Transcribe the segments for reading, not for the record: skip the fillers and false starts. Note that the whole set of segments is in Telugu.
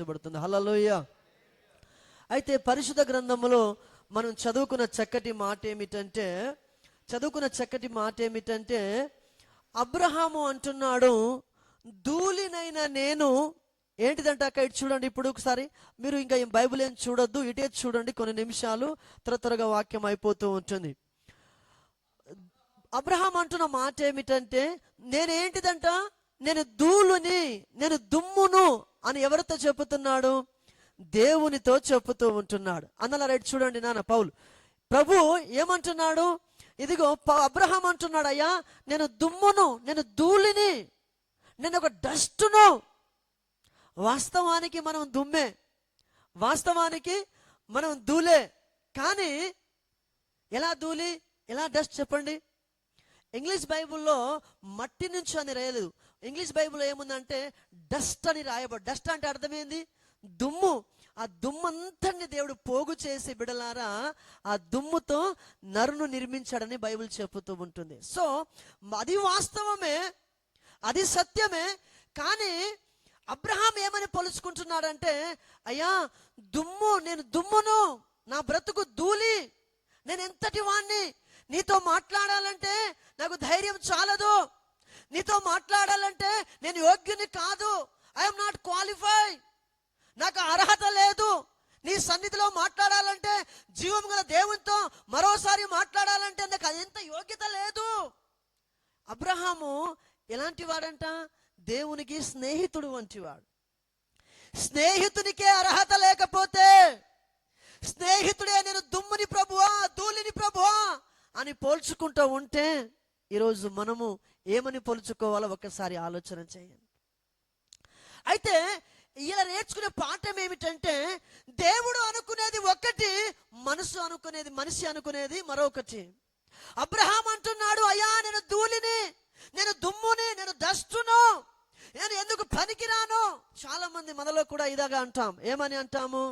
పడుతుంది. హల్లెలూయా. అయితే పరిశుద్ధ గ్రంథములో మనం చదువుకున్న చక్కటి మాట ఏమిటంటే అబ్రహాము అంటున్నాడు, ధూళినైన నేను ఏంటిదంటే అక్క ఇటు చూడండి. ఇప్పుడు ఒకసారి మీరు ఇంకా బైబిల్ ఏం చూడొద్దు, ఇటే చూడండి కొన్ని నిమిషాలు, త్వరగా వాక్యం అయిపోతూ ఉంటుంది. అబ్రహాం అంటున్న మాట ఏమిటంటే నేనేంటిదంట, నేను ధూళిని, నేను దుమ్మును అని ఎవరితో చెప్పుతున్నాడు? దేవునితో చెప్పుతూ ఉంటున్నాడు. అన్నలా రైట్ చూడండి నాన్న. ప్రభు ఏమంటున్నాడు? ఇదిగో అబ్రహాం అంటున్నాడు, అయ్యా నేను దుమ్మును, నేను ధూళిని, నేను ఒక డస్టును. వాస్తవానికి మనం దుమ్మే, వాస్తవానికి మనం ధూళే. కానీ ఎలా ధూళి, ఎలా డస్ట్ చెప్పండి? ఇంగ్లీష్ బైబుల్లో మట్టి నుంచి అని రాయలేదు. ఇంగ్లీష్ బైబుల్లో ఏముందంటే డస్ట్ అని రాయబడి. డస్ట్ అంటే అర్థమైంది దుమ్ము. ఆ దుమ్మంతటిని దేవుడు పోగు చేసి బిడలారా ఆ దుమ్ముతో నరును నిర్మించాడని బైబిల్ చెబుతూ ఉంటుంది. సో అది వాస్తవమే, అది సత్యమే. కానీ అబ్రహాం ఏమని పోల్చుకుంటున్నాడంటే, అయ్యా దుమ్ము, నేను దుమ్మును, నా బ్రతుకు ధూళి, నేను ఎంతటి వాణ్ణి, నీతో మాట్లాడాలంటే నాకు ధైర్యం చాలదు, నీతో మాట్లాడాలంటే నేను యోగ్యుని కాదు, ఐఎమ్ నాట్ క్వాలిఫై, నాకు అర్హత లేదు, నీ సన్నిధిలో మాట్లాడాలంటే, జీవం గల దేవునితో మరోసారి మాట్లాడాలంటే నాకు ఎంత యోగ్యత లేదు. అబ్రహాము ఎలాంటి వాడంట? దేవునికి స్నేహితుడు వంటివాడు. స్నేహితునికే అర్హత లేకపోతే, స్నేహితుడే నేను దుమ్ముని ప్రభువా, ధూళిని ప్రభువా అని పోల్చుకుంటూ ఉంటే, ఈరోజు మనము ఏమని పోల్చుకోవాలో ఒకసారి ఆలోచన చేయండి. అయితే ఇలా నేర్చుకునే పాఠం ఏమిటంటే, దేవుడు అనుకునేది ఒకటి, మనిషి అనుకునేది మరొకటి. అబ్రహాం అంటున్నాడు, అయ్యా నేను ధూళిని, నేను దుమ్ముని, నేను డస్టును, నేను ఎందుకు పనికిరాను. చాలా మంది మనలో కూడా ఇలాగా అంటాం. ఏమని అంటాము?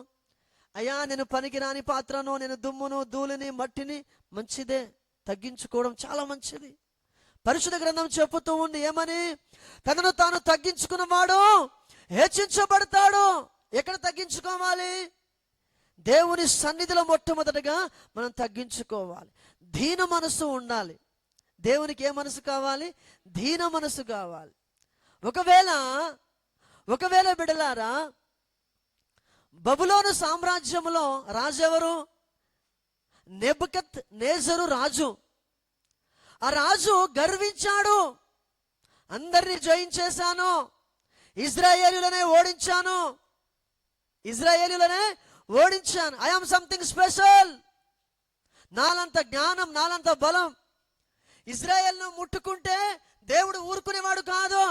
అయ్యా నేను పనికిరాని పాత్రను, నేను దుమ్మును, ధూళిని, మట్టిని. మంచిదే, తగ్గించుకోవడం చాలా మంచిది. పరిశుద్ధ గ్రంథం చెప్పుతూ ఉంది ఏమని? తనను తాను తగ్గించుకున్నవాడు హెచ్చించబడతాడు. ఎక్కడ తగ్గించుకోవాలి? దేవుని సన్నిధిలో మొట్టమొదటిగా మనం తగ్గించుకోవాలి. దీన మనసు ఉండాలి. దేవునికి ఏ మనసు కావాలి? దీన మనసు కావాలి. ఒకవేళ బిడలారా, బబులోను సామ్రాజ్యములో రాజు ఎవరు? నెబుకద్నెజరు రాజు. ఆ రాజు గర్వించాడు, అందరినీ జయించేశాను, ఇజ్రాయేలులనే ఓడించాను, ఐ యామ్ సంథింగ్ స్పెషల్, నాలంత జ్ఞానం, నాలంత బలం. ఇజ్రాయేల్ను ముట్టుకుంటే దేవుడు ఊరుకునేవాడు కాదు.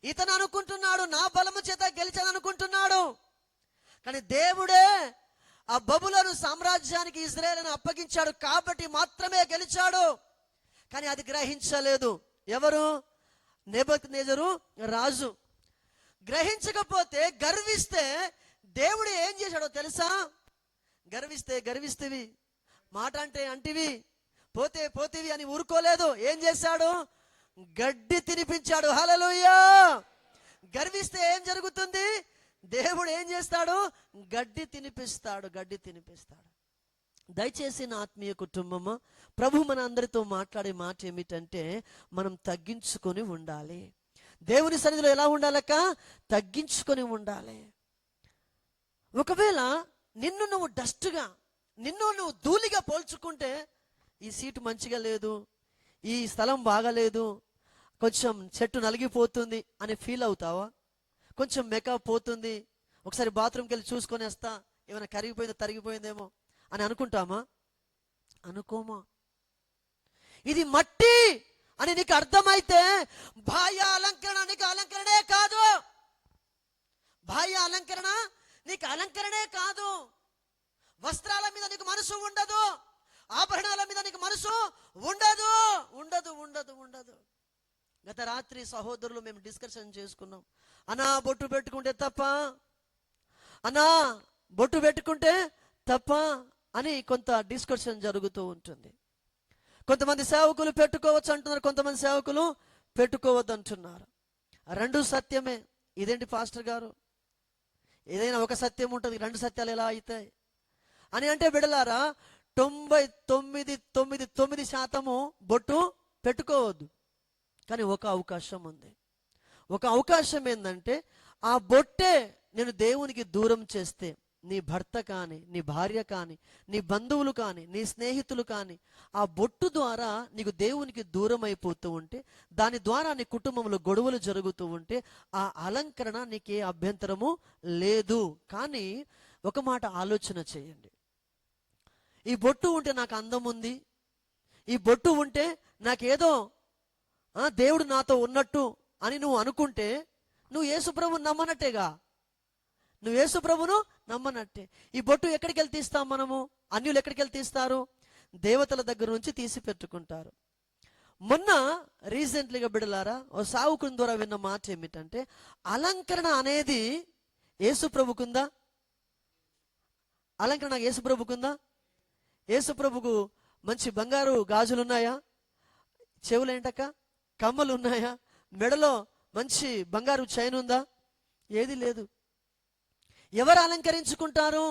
ఇతను అనుకుంటున్నాడు నా బలము చేత గెలిచాను అనుకుంటున్నాడు. కానీ దేవుడే ఆ బబులోను సామ్రాజ్యానికి ఇజ్రాయేలును అప్పగించాడు కాబట్టి మాత్రమే గెలిచాడు. కానీ అది గ్రహించలేదు ఎవరు? నెబుకద్నెజరు రాజు. గ్రహించకపోతే, గర్విస్తే దేవుడు ఏం చేశాడో తెలుసా? గర్విస్తేవి, మాట అంటే అంటివి, పోతేవి అని ఊరుకోలేదు. ఏం చేశాడు? గడ్డి తినిపించాడు. హల్లెలూయా. గర్విస్తే ఏం జరుగుతుంది? దేవుడు ఏం చేస్తాడు? గడ్డి తినిపిస్తాడు. దయచేసి నా ఆత్మీయ కుటుంబము, ప్రభు మన అందరితో మాట్లాడే మాట ఏమిటంటే, మనం తగ్గించుకొని ఉండాలి. దేవుని సన్నిధిలో ఎలా ఉండాలక్క? తగ్గించుకొని ఉండాలి. ఒకవేళ నిన్ను నువ్వు డస్ట్గా, నిన్ను నువ్వు ధూళిగా పోల్చుకుంటే, ఈ సీటు మంచిగా లేదు, ఈ స్థలం బాగాలేదు, కొంచెం చెట్టు నలిగిపోతుంది అని ఫీల్ అవుతావా? కొంచెం మేకప్ పోతుంది, ఒకసారి బాత్రూమ్కి వెళ్ళి చూసుకొని వస్తా, ఏమైనా కరిగిపోయిందో తరిగిపోయిందేమో అని అనుకుంటామా? అనుకోమా? ఇది మట్టి అని నీకు అర్థమైతే, బాహ్య అలంకరణ నీకు అలంకరణే కాదు. బాహ్య అలంకరణ నీకు అలంకరణే కాదు. వస్త్రాల మీద నీకు మనసు ఉండదు, ఆభరణాల మీద నీకు మనసు ఉండదు. గత రాత్రి సహోదరులు మేము డిస్కషన్ చేసుకున్నాం. అన్నా బొట్టు పెట్టుకుంటే తప్ప అని కొంత డిస్కషన్ జరుగుతూ ఉంటుంది. కొంతమంది సేవకులు పెట్టుకోవచ్చు అంటున్నారు, కొంతమంది సేవకులు పెట్టుకోవద్దు అంటున్నారు. రెండు సత్యమే. ఇదేంటి పాస్టర్ గారు, ఏదైనా ఒక సత్యం ఉంటుంది, రెండు సత్యాలు ఎలా అవుతాయి అని అంటే బిడలారా 99.99% బొట్టు పెట్టుకోవద్దు. కానీ ఒక అవకాశం ఉంది. ఒక అవకాశం ఏంటంటే ఆ బొట్టే నేను దేవునికి దూరం చేస్తే, నీ భర్త కానీ, నీ భార్య కానీ, నీ బంధువులు కానీ, నీ స్నేహితులు కానీ, ఆ బొట్టు ద్వారా నీకు దేవునికి దూరం అయిపోతూ ఉంటే, దాని ద్వారా నీ కుటుంబంలో గొడవలు జరుగుతూ ఉంటే, ఆ అలంకరణ నీకే అభ్యంతరము లేదు. కానీ ఒక మాట ఆలోచన చేయండి. ఈ బొట్టు ఉంటే నాకు అందం ఉంది, ఈ బొట్టు ఉంటే నాకేదో దేవుడు నాతో ఉన్నట్టు అని నువ్వు అనుకుంటే నువ్వు యేసుప్రభుని నమ్మనట్టేగా. నువ్వు యేసుప్రభును నమ్మనట్టే. ఈ బొట్టు ఎక్కడికి వెళ్ళి తీస్తాం మనము? అన్యులు ఎక్కడికి వెళ్ళి తీస్తారు? దేవతల దగ్గర నుంచి తీసి పెట్టుకుంటారు. మొన్న రీసెంట్లీగా బిడలారా ఓ సావుకుని ద్వారా విన్న మాట ఏమిటంటే, అలంకరణ అనేది యేసుప్రభుకుందా? అలంకరణ యేసుప్రభుకుందా? యేసుప్రభుకు మంచి బంగారు గాజులు ఉన్నాయా? చెవులు ఏంటక్క కమ్మలు ఉన్నాయా? మెడలో మంచి బంగారు చైన్ ఉందా? ఏది లేదు. ఎవరు అలంకరించుకుంటారు?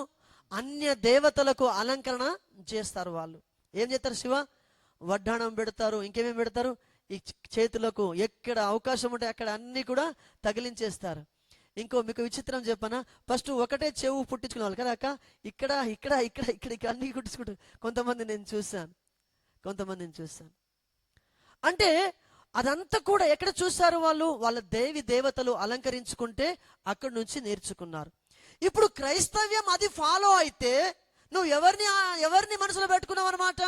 అన్య దేవతలకు అలంకరణ చేస్తారు. వాళ్ళు ఏం చేస్తారు? శివ వడ్డాణం పెడతారు, ఇంకేమేమి పెడతారు, ఈ చేతులకు ఎక్కడ అవకాశం ఉంటే అక్కడ అన్ని కూడా తగిలించేస్తారు. ఇంకో మీకు విచిత్రం చెప్పనా, ఫస్ట్ ఒకటే చెవు పుట్టించుకునే వాళ్ళు కదా అక్క, ఇక్కడ ఇక్కడ ఇక్కడ ఇక్కడ ఇక్కడ అన్ని కుట్టించుకుంటారు. కొంతమందిని నేను చూశాను. అంటే అదంతా కూడా ఎక్కడ చూశారు? వాళ్ళు వాళ్ళ దేవతలు అలంకరించుకుంటే అక్కడి నుంచి నేర్చుకున్నారు. ఇప్పుడు క్రైస్తవ్యం అది ఫాలో అయితే నువ్వు ఎవరిని మనసులో పెట్టుకున్నావు అనమాట?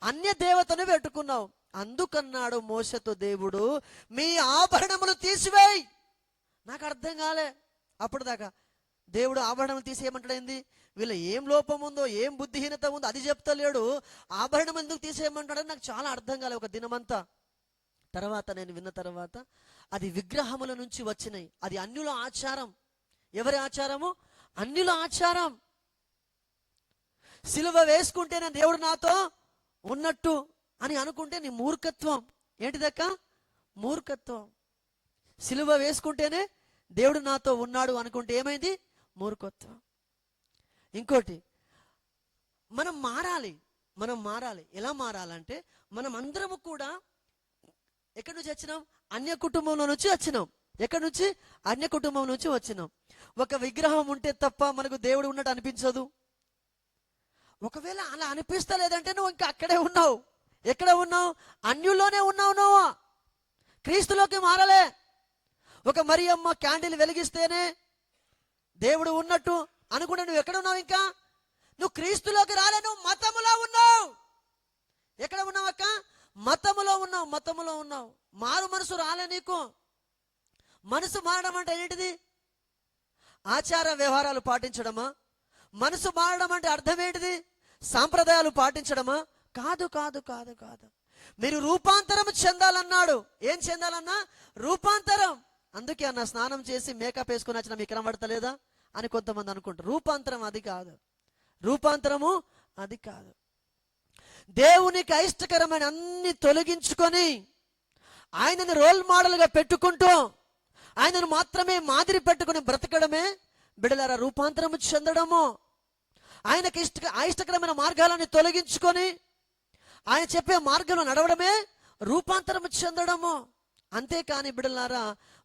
అన్య దేవతను పెట్టుకున్నావు. అందుకన్నాడు మోషతో దేవుడు, మీ ఆభరణములు తీసివేయి. నాకు అర్థం కాలే అప్పటిదాకా. దేవుడు ఆభరణములు తీసేయమంటాడైంది, వీళ్ళ ఏం లోపం ఉందో, ఏం బుద్ధిహీనత ఉందో అది చెప్తలేడు. ఆభరణం ఎందుకు తీసేయమంటాడని నాకు చాలా అర్థం కాలే ఒక దినమంతా. తర్వాత నేను విన్న తర్వాత అది విగ్రహముల నుంచి వచ్చినాయి. అది అన్యుల ఆచారం. ఎవరి ఆచారము? అన్యుల ఆచారం. సిలువ వేసుకుంటేనే దేవుడు నాతో ఉన్నట్టు అని అనుకుంటే నీ మూర్ఖత్వం. ఏంటిదక్క? మూర్ఖత్వం. సిలువ వేసుకుంటేనే దేవుడు నాతో ఉన్నాడు అనుకుంటే ఏమైంది? మూర్ఖత్వం. ఇంకోటి, మనం మారాలి. ఎలా మారాలంటే, మనం అందరము కూడా ఎక్కడి నుంచి వచ్చినాం? అన్య కుటుంబంలో నుంచి వచ్చినాం. ఎక్కడి నుంచి? అన్య కుటుంబం నుంచి వచ్చినాం. ఒక విగ్రహం ఉంటే తప్ప మనకు దేవుడు ఉన్నట్టు అనిపించదు. ఒకవేళ అలా అనిపిస్తలేదంటే నువ్వు ఇంకా అక్కడే ఉన్నావు. ఎక్కడ ఉన్నావు? అన్యుల్లోనే ఉన్నావు. నువ్వు క్రీస్తులోకి మారలే. ఒక మరియమ్మ క్యాండిల్ వెలిగిస్తేనే దేవుడు ఉన్నట్టు అనుకుంటే నువ్వు ఎక్కడ ఉన్నావు? ఇంకా నువ్వు క్రీస్తులోకి రాలే, నువ్వు మతములో ఉన్నావు. ఎక్కడ ఉన్నావు అక్క? మతములో ఉన్నావు. మారు మనసు రాలే నీకు. మనసు మారడం అంటే ఏంటిది? ఆచార వ్యవహారాలు పాటించడమా? మనసు మారడం అంటే అర్థం ఏంటిది? సాంప్రదాయాలు పాటించడమా? కాదు. మీరు రూపాంతరం చెందాలన్నాడు. ఏం చెందాలన్నా? రూపాంతరం. అందుకే అన్న స్నానం చేసి మేకప్ వేసుకుని వచ్చిన మీకు కనబడతలేదా అని కొంతమంది అనుకుంటారు. రూపాంతరము అది కాదు. దేవునికి అయిష్టకరమైన అన్ని తొలగించుకొని ఆయనని రోల్ మోడల్గా పెట్టుకుంటూ ఆయనను మాత్రమే మాదిరి పెట్టుకుని బ్రతకడమే బిడలారా రూపాంతరము చెందడము. ఆయనకి అయిష్టకరమైన మార్గాలని తొలగించుకొని ఆయన చెప్పే మార్గంలో నడవడమే రూపాంతరము చెందడము. అంతేకాని బిడలారా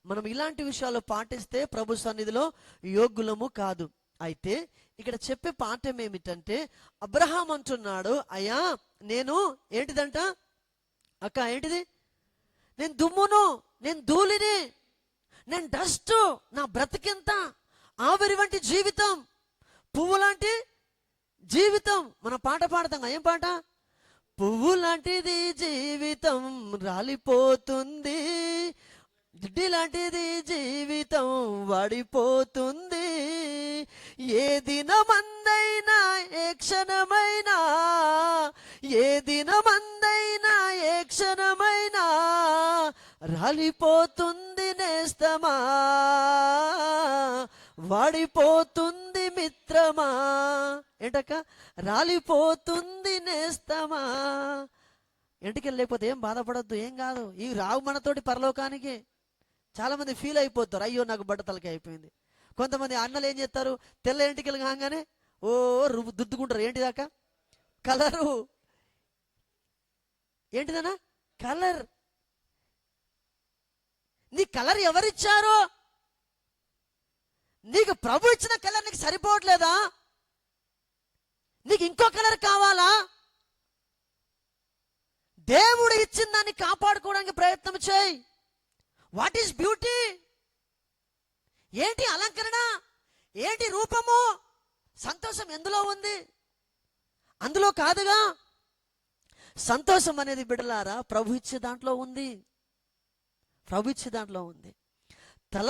మనం ఇలాంటి విషయాలు పాటిస్తే ప్రభు సన్నిధిలో యోగ్యులము కాదు. అయితే ఇక్కడ చెప్పే పాఠం ఏమిటంటే, అబ్రహాం అంటున్నాడు, అయ్యా నేను ఏంటిదంట అక్క? ఏంటిది? నేను దుమ్మును, నేను ధూళిని, నేను డస్ట్. నా బ్రతికెంత ఆవిరి వంటి జీవితం, పువ్వు లాంటి జీవితం. మనం పాట పాడతాం. ఏం పాట? పువ్వు లాంటిది జీవితం రాలిపోతుంది, జిడ్డి లాంటిది జీవితం వాడిపోతుంది. ఏ దినమందైనా ఏ క్షణమైనా, ఏ దినమందైనా ఏ క్షణమైనా రాలిపోతుంది నేస్తమా, వాడిపోతుంది మిత్రమా. ఏంటక్క? రాలిపోతుంది నేస్తమా. ఇంటికి వెళ్ళలేకపోతే ఏం బాధపడద్దు, ఏం కాదు. ఈ రావు మనతోటి పరలోకానికి. చాలా మంది ఫీల్ అయిపోతారు, అయ్యో నాకు బట్టతలకి అయిపోయింది. కొంతమంది అన్నలు ఏం చేస్తారు, తెల్ల ఎంటికలు కాగానే ఓ దుద్దుకుంటారు. ఏంటిదాకా కలరు, ఏంటిదనా కలర్. నీ కలర్ ఎవరిచ్చారు? నీకు ప్రభు ఇచ్చిన కలర్ నీకు సరిపోవట్లేదా? నీకు ఇంకో కలర్ కావాలా? దేవుడు ఇచ్చిన దాన్ని కాపాడుకోవడానికి ప్రయత్నం చేయి. What is beauty? ఏంటి అలంకరణ? ఏంటి రూపము? సంతోషం ఎందులో ఉంది? అందులో కాదుగా. సంతోషం అనేది బిడ్డలారా ప్రభు ఇచ్చే దాంట్లో ఉంది. ప్రభు ఇచ్చే దాంట్లో ఉంది. తల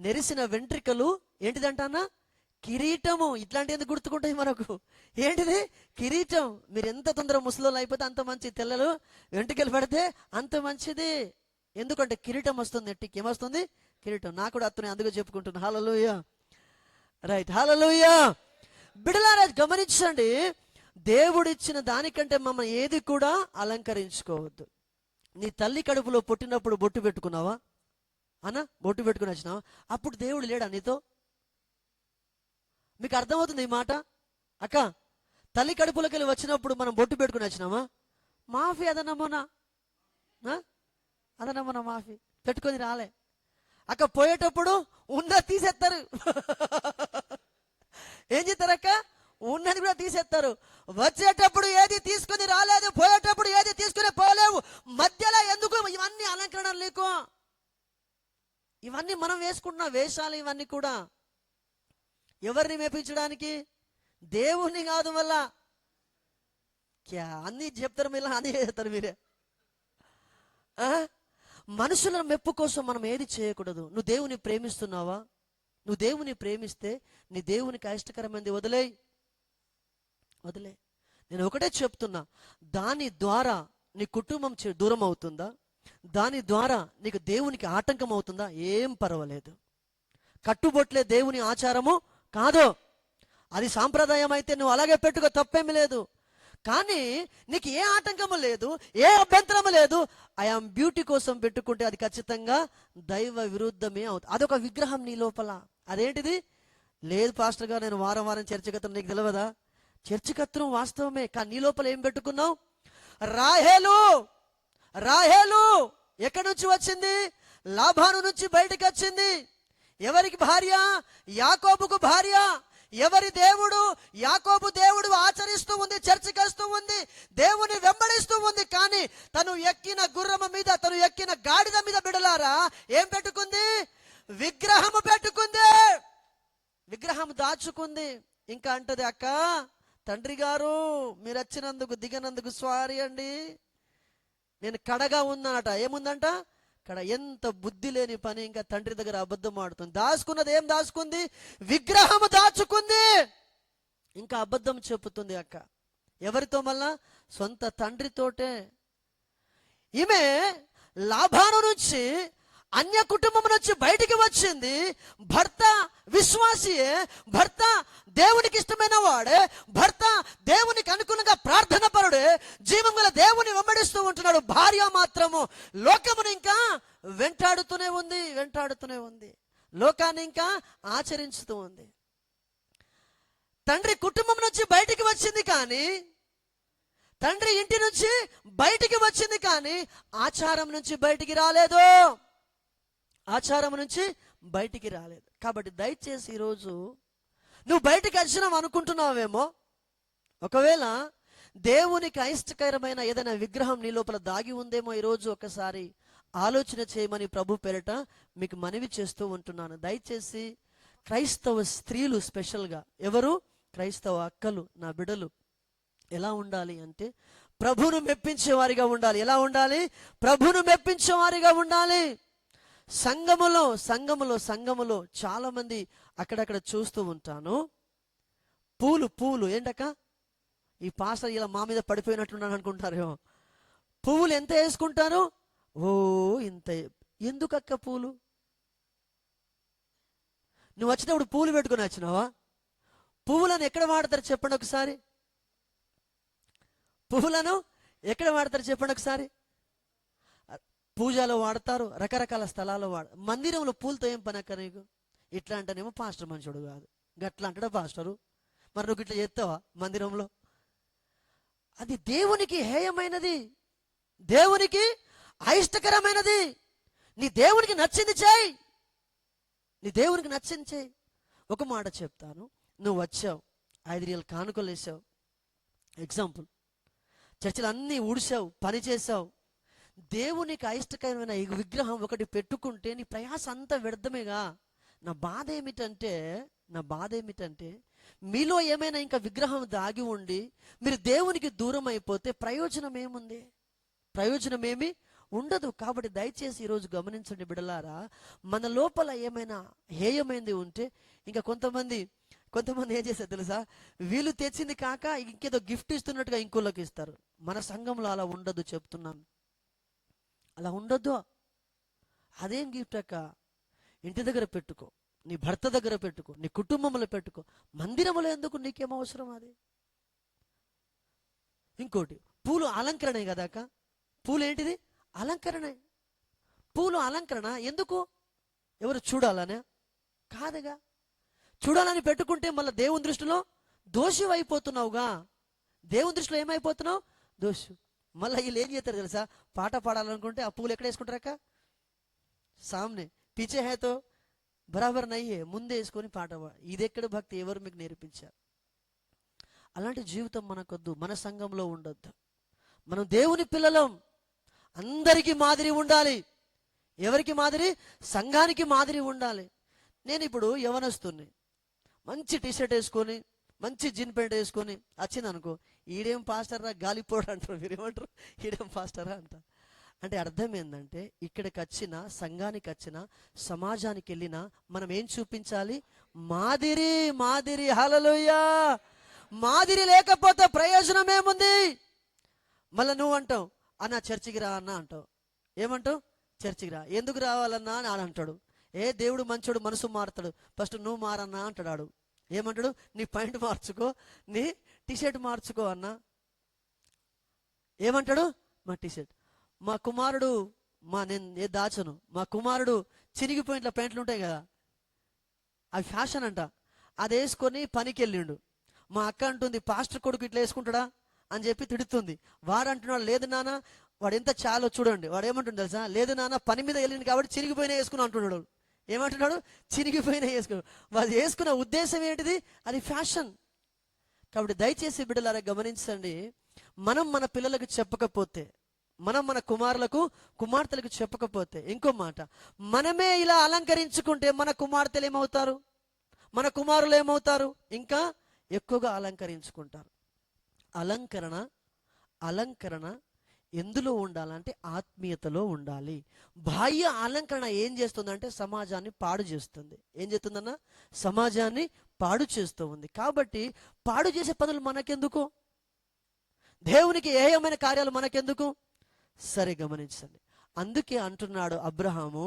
నెరిసిన వెంట్రికలు ఏంటిదంటానా? కిరీటము. ఇట్లాంటి ఎందుకు గుర్తుకుంటాయి మనకు? ఏంటిది? కిరీటం. మీరు ఎంత తొందర ముసలోళ్ళు అయిపోతే అంత మంచి, తెల్లలు వెంట్రుకలు పడితే అంత మంచిది. ఎందుకంటే కిరీటం వస్తుంది, నెట్టికి ఏమొస్తుంది? కిరీటం. నాకు కూడా అతను అందుకు చెప్పుకుంటున్నా. హల్లెలూయా, రైట్, హల్లెలూయా. బిడ్డలారా గమనించండి, దేవుడిచ్చిన దానికంటే మమ్మల్ని ఏది కూడా అలంకరించుకోవద్దు. నీ తల్లి కడుపులో పుట్టినప్పుడు బొట్టు పెట్టుకున్నావా అన్న? బొట్టు పెట్టుకుని వచ్చినావా? అప్పుడు దేవుడు లేడా నీతో? మీకు అర్థమవుతుంది ఈ మాట? అక్క, తల్లి కడుపులోకి వెళ్ళి వచ్చినప్పుడు మనం బొట్టు పెట్టుకుని వచ్చినామా? మాఫీ అదనమ్మనా, అదనమ్మనా మాఫీ పెట్టుకొని రాలే. అక్క పోయేటప్పుడు ఉన్నది తీసేస్తారు. ఏం చేస్తారక్క? ఉన్నది కూడా తీసేస్తారు. వచ్చేటప్పుడు ఏది తీసుకుని రాలేదు, పోయేటప్పుడు ఏది తీసుకుని పోలేవు. మధ్యలో ఎందుకు ఇవన్నీ అలంకరణలు నీకు? ఇవన్నీ మనం వేసుకుంటున్న వేషాలు. ఇవన్నీ కూడా ఎవరిని మెప్పించడానికి? దేవుణ్ణి కాదు. వల్ల అన్ని చెప్తారు మీరు, అన్ని చేస్తారు మీరే. మనుషుల మెప్పు కోసం మనం ఏది చేయకూడదు. నువ్వు దేవుని ప్రేమిస్తున్నావా? నువ్వు దేవుని ప్రేమిస్తే నీ దేవునికి అయిష్టకరమైనది వదిలేయ్. నేను ఒకటే చెప్తున్నా, దాని ద్వారా నీ కుటుంబం దూరం అవుతుందా? దాని ద్వారా నీకు దేవునికి ఆటంకం అవుతుందా? ఏం పర్వాలేదు. కట్టుబొట్లే దేవుని ఆచారము కాదు. అది సాంప్రదాయం అయితే నువ్వు అలాగే పెట్టుకో, తప్పేమి లేదు. కానీ నీకు ఏ ఆటంకము లేదు, ఏ అభ్యంతరము లేదు. ఐఆమ్ బ్యూటీ కోసం పెట్టుకుంటే అది ఖచ్చితంగా దైవ విరుద్ధమే అవుతుంది. అదొక విగ్రహం నీ లోపల. అదేంటిది? లేదు పాస్టర్ గారు, నేను వారం వారం చర్చకత్రం, నీకు తెలియదా? చర్చకత్రం వాస్తవమే, కానీ నీ లోపల ఏం పెట్టుకున్నావు? రాహేలు. రాహేలు ఎక్కడి నుంచి వచ్చింది? లాబాను నుంచి బయటకు వచ్చింది. ఎవరికి భార్య? యాకోబుకు భార్య. ఎవరి దేవుడు? యాకోబు దేవుడు ఆచరిస్తూ ఉంది, చర్చికి వస్తూ ఉంది, దేవుని వెంబడిస్తూ ఉంది. కానీ తను ఎక్కిన గుర్రము మీద, తను ఎక్కిన గాడిద మీద బిడలారా ఏం పెట్టుకుంది? విగ్రహము పెట్టుకుంది. విగ్రహం దాచుకుంది. ఇంకా అంటది, అక్క తండ్రి గారు మీరు వచ్చినందుకు దిగనందుకు సారీ అండి, నేను కడగా ఉన్నానట. ఏముందంట? కడ. ఎంత బుద్ధి లేని పని. ఇంకా తండ్రి దగ్గర అబద్ధం ఆడుతుంది. దాచుకున్నది ఏం దాచుకుంది? విగ్రహము దాచుకుంది. ఇంకా అబద్ధం చెప్పుతుంది అక్క. ఎవరితో? మళ్ళా సొంత తండ్రితోటే. ఈమె లాబాను నుంచి, అన్య కుటుంబం నుంచి బయటికి వచ్చింది. భర్త విశ్వాసియే, భర్త దేవునికి ఇష్టమైన వాడే, భర్త దేవునికి అనుగుణంగా ప్రార్థన పరుడే, జీవం గల దేవుని వెంబడిస్తూ ఉంటున్నాడు. భార్య మాత్రము లోకముని ఇంకా వెంటాడుతూనే ఉంది. లోకాన్ని ఇంకా ఆచరించుతూ ఉంది. తండ్రి కుటుంబం నుంచి బయటికి వచ్చింది కానీ, తండ్రి ఇంటి నుంచి బయటికి వచ్చింది కానీ ఆచారం నుంచి బయటికి రాలేదు. ఆచారం నుంచి బయటికి రాలేదు. కాబట్టి దయచేసి ఈరోజు నువ్వు బయటికి వచ్చినావు అనుకుంటున్నావేమో. ఒకవేళ దేవునికి అయిష్టకరమైన ఏదైనా విగ్రహం నీ లోపల దాగి ఉందేమో. ఈరోజు ఒకసారి ఆలోచన చేయమని ప్రభు పేరిట మీకు మనవి చేస్తూ ఉంటున్నాను. దయచేసి క్రైస్తవ స్త్రీలు స్పెషల్గా, ఎవరు? క్రైస్తవ అక్కలు, నా బిడ్డలు ఎలా ఉండాలి అంటే ప్రభువును మెప్పించేవారిగా ఉండాలి. ఎలా ఉండాలి? ప్రభువును మెప్పించేవారిగా ఉండాలి. సంఘములో చాలా మంది అక్కడక్కడ చూస్తూ ఉంటాను. పూలు ఏంటక్క? ఈ పాస్టర్ ఇలా మా మీద పడిపోయినట్టున్నాను అనుకుంటారు. పువ్వులు ఎంత వేసుకుంటారు? ఓ ఇంత. ఎందుకక్క పూలు? నువ్వు వచ్చినప్పుడు పూలు పెట్టుకుని వచ్చినావా? పువ్వులను ఎక్కడ వాడతారు చెప్పండి ఒకసారి. పువ్వులను ఎక్కడ వాడతారు చెప్పండి ఒకసారి. పూజలో వాడతారు, రకరకాల స్థలాల్లో మందిరంలో పూలతో ఏం పని అక్క నీకు? ఇట్లా అంటేనేమో పాస్టర్ మంచోడు కాదు, గట్లా అంటాడా పాస్టరు. మరి నువ్వు ఇట్లా చేస్తావా మందిరంలో? అది దేవునికి హేయమైనది, దేవునికి అయిష్టకరమైనది. నీ దేవునికి నచ్చింది చేయి, నీ దేవునికి నచ్చింది చేయి. ఒక మాట చెప్తాను, నువ్వు వచ్చావు 5 రియల్ కానుకలు వేసావు, ఎగ్జాంపుల్, చర్చలు అన్నీ ఊడిసావు, పని చేసావు, దేవునికి అయిష్టకరమైన ఈ విగ్రహం ఒకటి పెట్టుకుంటే నీ ప్రయాస అంతా వ్యర్థమేగా. నా బాధ ఏమిటంటే మీలో ఏమైనా ఇంకా విగ్రహం దాగి ఉండి మీరు దేవునికి దూరం అయిపోతే ప్రయోజనం ఏముంది? ప్రయోజనం ఉండదు. కాబట్టి దయచేసి ఈరోజు గమనించండి బిడ్డలారా, మన లోపల ఏమైనా హేయమైంది ఉంటే, ఇంకా కొంతమంది ఏం చేస్తారు తెలుసా, వీళ్ళు తెచ్చింది కాక ఇంకేదో గిఫ్ట్ ఇస్తున్నట్టుగా ఇంకోళ్ళకి ఇస్తారు. మన సంఘంలో అలా ఉండదు, చెప్తున్నాను, అలా ఉండొద్దు. అదేం గిఫ్ట్ అక్క? ఇంటి దగ్గర పెట్టుకో, నీ భర్త దగ్గర పెట్టుకో, నీ కుటుంబంలో పెట్టుకో, మందిరంలో ఎందుకు? నీకేం అవసరం అది? ఇంకోటి, పూలు అలంకరణే కదా అక్క. పూలు ఏంటిది? అలంకరణే. పూలు అలంకరణ ఎందుకు? ఎవరు చూడాలనే కాదుగా. చూడాలని పెట్టుకుంటే మళ్ళీ దేవుని దృష్టిలో దోషి అయిపోతున్నావుగా. దేవుని దృష్టిలో ఏమైపోతున్నావు? దోషి. మళ్ళీ వీళ్ళు ఏం చేస్తారు తెలుసా, పాట పాడాలనుకుంటే ఆ పూలు ఎక్కడ వేసుకుంటారక్క? సామ్నే. పీచే హేతో బరాబర్ నయ్యే, ముందే వేసుకొని పాట పాడు. ఇది ఎక్కడ భక్తి? ఎవరు మీకు నేర్పించారు? అలాంటి జీవితం మనకొద్దు, మన సంఘంలో ఉండొద్దు. మనం దేవుని పిల్లలం, అందరికీ మాదిరి ఉండాలి. ఎవరికి మాదిరి? సంఘానికి మాదిరి ఉండాలి. నేను ఇప్పుడు యవనస్తుని, మంచి టీషర్ట్ వేసుకొని, మంచి జీన్ ప్యాంట్ వేసుకొని వచ్చింది అనుకో, ఈడేం పాస్టర్రా గాలిపోడు అంటారు. మీరు ఏమంటారు? ఈడేం పాస్టరా అంట. అంటే అర్థం ఏంటంటే, ఇక్కడికి వచ్చిన, సంఘానికి వచ్చిన, సమాజానికి వెళ్ళినా మనం ఏం చూపించాలి? మాదిరి. హల్లెలూయా. మాదిరి లేకపోతే ప్రయోజనం ఏముంది? మళ్ళీ నువ్వు అంటావు, అన్న చర్చికి రా అన్న అంటావు. ఏమంటావు? చర్చికి రా. ఎందుకు రావాలన్నా అని అంటాడు. దేవుడు మంచోడు, మనసు మారుతాడు. ఫస్ట్ నువ్వు మారన్నా అంటాడు. ఏమంటాడు? నీ పాయింట్ మార్చుకో, నీ టీషర్ట్ మార్చుకో అన్న. ఏమంటాడు? మా టీషర్ట్, మా కుమారుడు, నేను దాచను, మా కుమారుడు చినిగిపోయిన ప్యాంట్లు ఉంటాయి కదా, అవి ఫ్యాషన్ అంట, అది వేసుకొని పనికి వెళ్ళిండు. మా అక్క అంటుంది, పాస్టర్ కొడుకు ఇట్లా వేసుకుంటాడా అని చెప్పి తిడుతుంది. వాడు అంటున్నాడు, లేదు నాన్న, వాడు ఎంత చాలో చూడండి. వాడు ఏమంటుంది తెలుసా? లేదు నాన్న, పని మీద వెళ్ళింది కాబట్టి చినిగిపోయినా వేసుకుని అంటున్నాడు. ఏమంటున్నాడు? చినిగిపోయినా వేసుకున్నాడు. వాళ్ళు వేసుకున్న ఉద్దేశం ఏంటిది? అది ఫ్యాషన్. కాబట్టి దయచేసి బిడ్డలారా గమనించండి, మనం మన పిల్లలకు చెప్పకపోతే, మనం మన కుమార్తెలకు చెప్పకపోతే, ఇంకో మాట, మనమే ఇలా అలంకరించుకుంటే మన కుమార్తెలు ఏమవుతారు? మన కుమారులు ఏమవుతారు? ఇంకా ఎక్కువగా అలంకరించుకుంటారు. అలంకరణ ఎందులో ఉండాలంటే ఆత్మీయతలో ఉండాలి. బాహ్య అలంకరణ ఏం చేస్తుందంటే సమాజాన్ని పాడు చేస్తుంది. ఏం చేస్తుందన్న? సమాజాన్ని పాడు చేస్తూ ఉంది. కాబట్టి పాడు చేసే పనులు మనకెందుకు? దేవునికి ఏయమైన కార్యాలు మనకెందుకు? సరే గమనించండి. అందుకే అంటున్నాడు అబ్రహాము,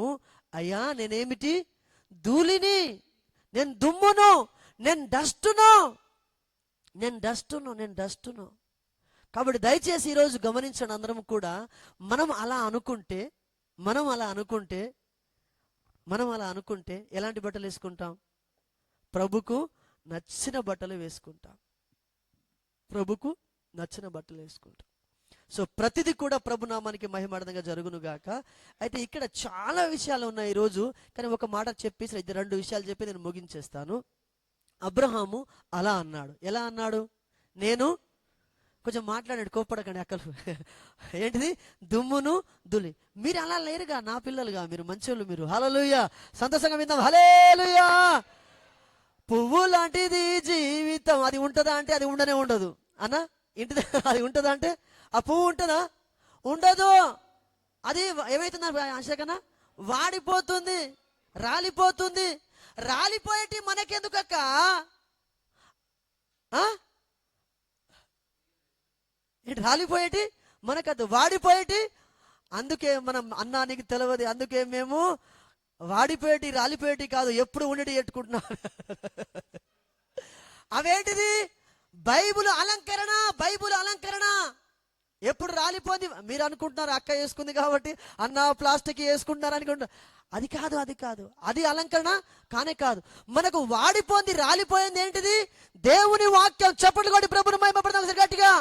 అయ్యా నేనేమిటి? ధూళిని, నేను దుమ్మును, నేను డస్టును. కాబట్టి దయచేసి ఈరోజు గమనించండి, అందరం కూడా మనం అలా అనుకుంటే ఎలాంటి బట్టలు వేసుకుంటాం? ప్రభుకు నచ్చిన బట్టలు వేసుకుంటాం. సో ప్రతిదీ కూడా ప్రభునామానికి మహిమార్థంగా జరుగునుగాక. అయితే ఇక్కడ చాలా విషయాలు ఉన్నాయి ఈరోజు, కానీ ఒక మాట చెప్పేసి 2 విషయాలు చెప్పి నేను ముగించేస్తాను. అబ్రహాము అలా అన్నాడు. ఎలా అన్నాడు? నేను కొంచెం మాట్లాడండి, కోప్పడకండి అక్కలు. ఏంటిది? దుమ్మును ధూళి. మీరు అలా లేరుగా, నా పిల్లలుగా, మీరు మంచోళ్ళు. మీరు హల్లెలూయా, సంతోషంగా విందాం. హల్లెలూయా. పువ్వు లాంటిది జీవితం, అది ఉంటుందా అంటే అది ఉండనే ఉండదు అన్న. ఇంటి అది ఉంటుందా అంటే ఆ పువ్వు ఉంటుందా? ఉండదు. అది ఏమైతుంది ఆశకన్నా? వాడిపోతుంది, రాలిపోతుంది. రాలిపోయేటి మనకెందుకక్క? రాలిపోయేటి మనకద్దు, వాడిపోయేటి. అందుకే మనం అన్నానికి తెలియదు, అందుకే మేము వాడిపోయేటి రాలిపోయేటి కాదు, ఎప్పుడు ఉండేటి ఎట్టుకుంటున్నాం. అవేంటిది? బైబుల్ అలంకరణ. ఎప్పుడు రాలిపోయింది. మీరు అనుకుంటున్నారు అక్క వేసుకుంది కాబట్టి అన్న ప్లాస్టిక్ వేసుకుంటున్నారు అనుకుంటున్నారు. అది కాదు, అది కాదు, అది అలంకరణ కానే కాదు. మనకు వాడిపోయింది, రాలిపోయింది ఏంటిది? దేవుని వాక్యం. చప్పట్లు కొట్టి ప్రభుని మహిమపడదాం ఒకసారి గట్టిగా.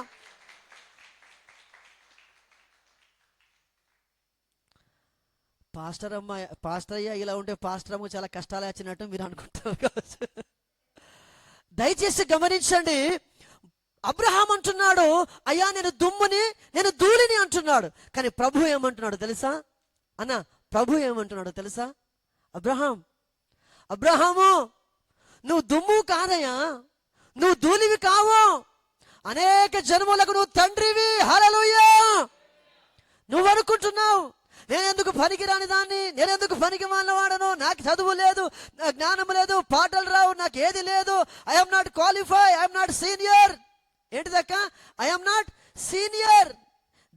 పాస్టర్ అయ్యా ఇలా ఉంటే పాస్టర్ అమ్మ చాలా కష్టాలు వచ్చినట్టు మీరు అనుకుంటారు కావచ్చు. దయచేసి గమనించండి. అబ్రహాం అంటున్నాడు, అయ్యా నేను దుమ్ముని, నేను ధూళిని అంటున్నాడు. కానీ ప్రభు ఏమంటున్నాడు తెలుసా అన్న? ప్రభు ఏమంటున్నాడు తెలుసా? అబ్రహాము నువ్వు దుమ్ము కాదయ్యా, నువ్వు ధూళివి కావు, అనేక జన్మలకు నువ్వు తండ్రివి. హల్లెలూయా. నువ్వు అనుకుంటున్నావు నేనెందుకు పనికిరాని దాన్ని, నేనెందుకు పనికి మాలినవాడను, నాకు చదువు లేదు, నాకు జ్ఞానం లేదు, పాటలు రావు, నాకు ఏది లేదు, I'm not qualify, I'm not senior. ఏంటిదక్క? I'm not senior.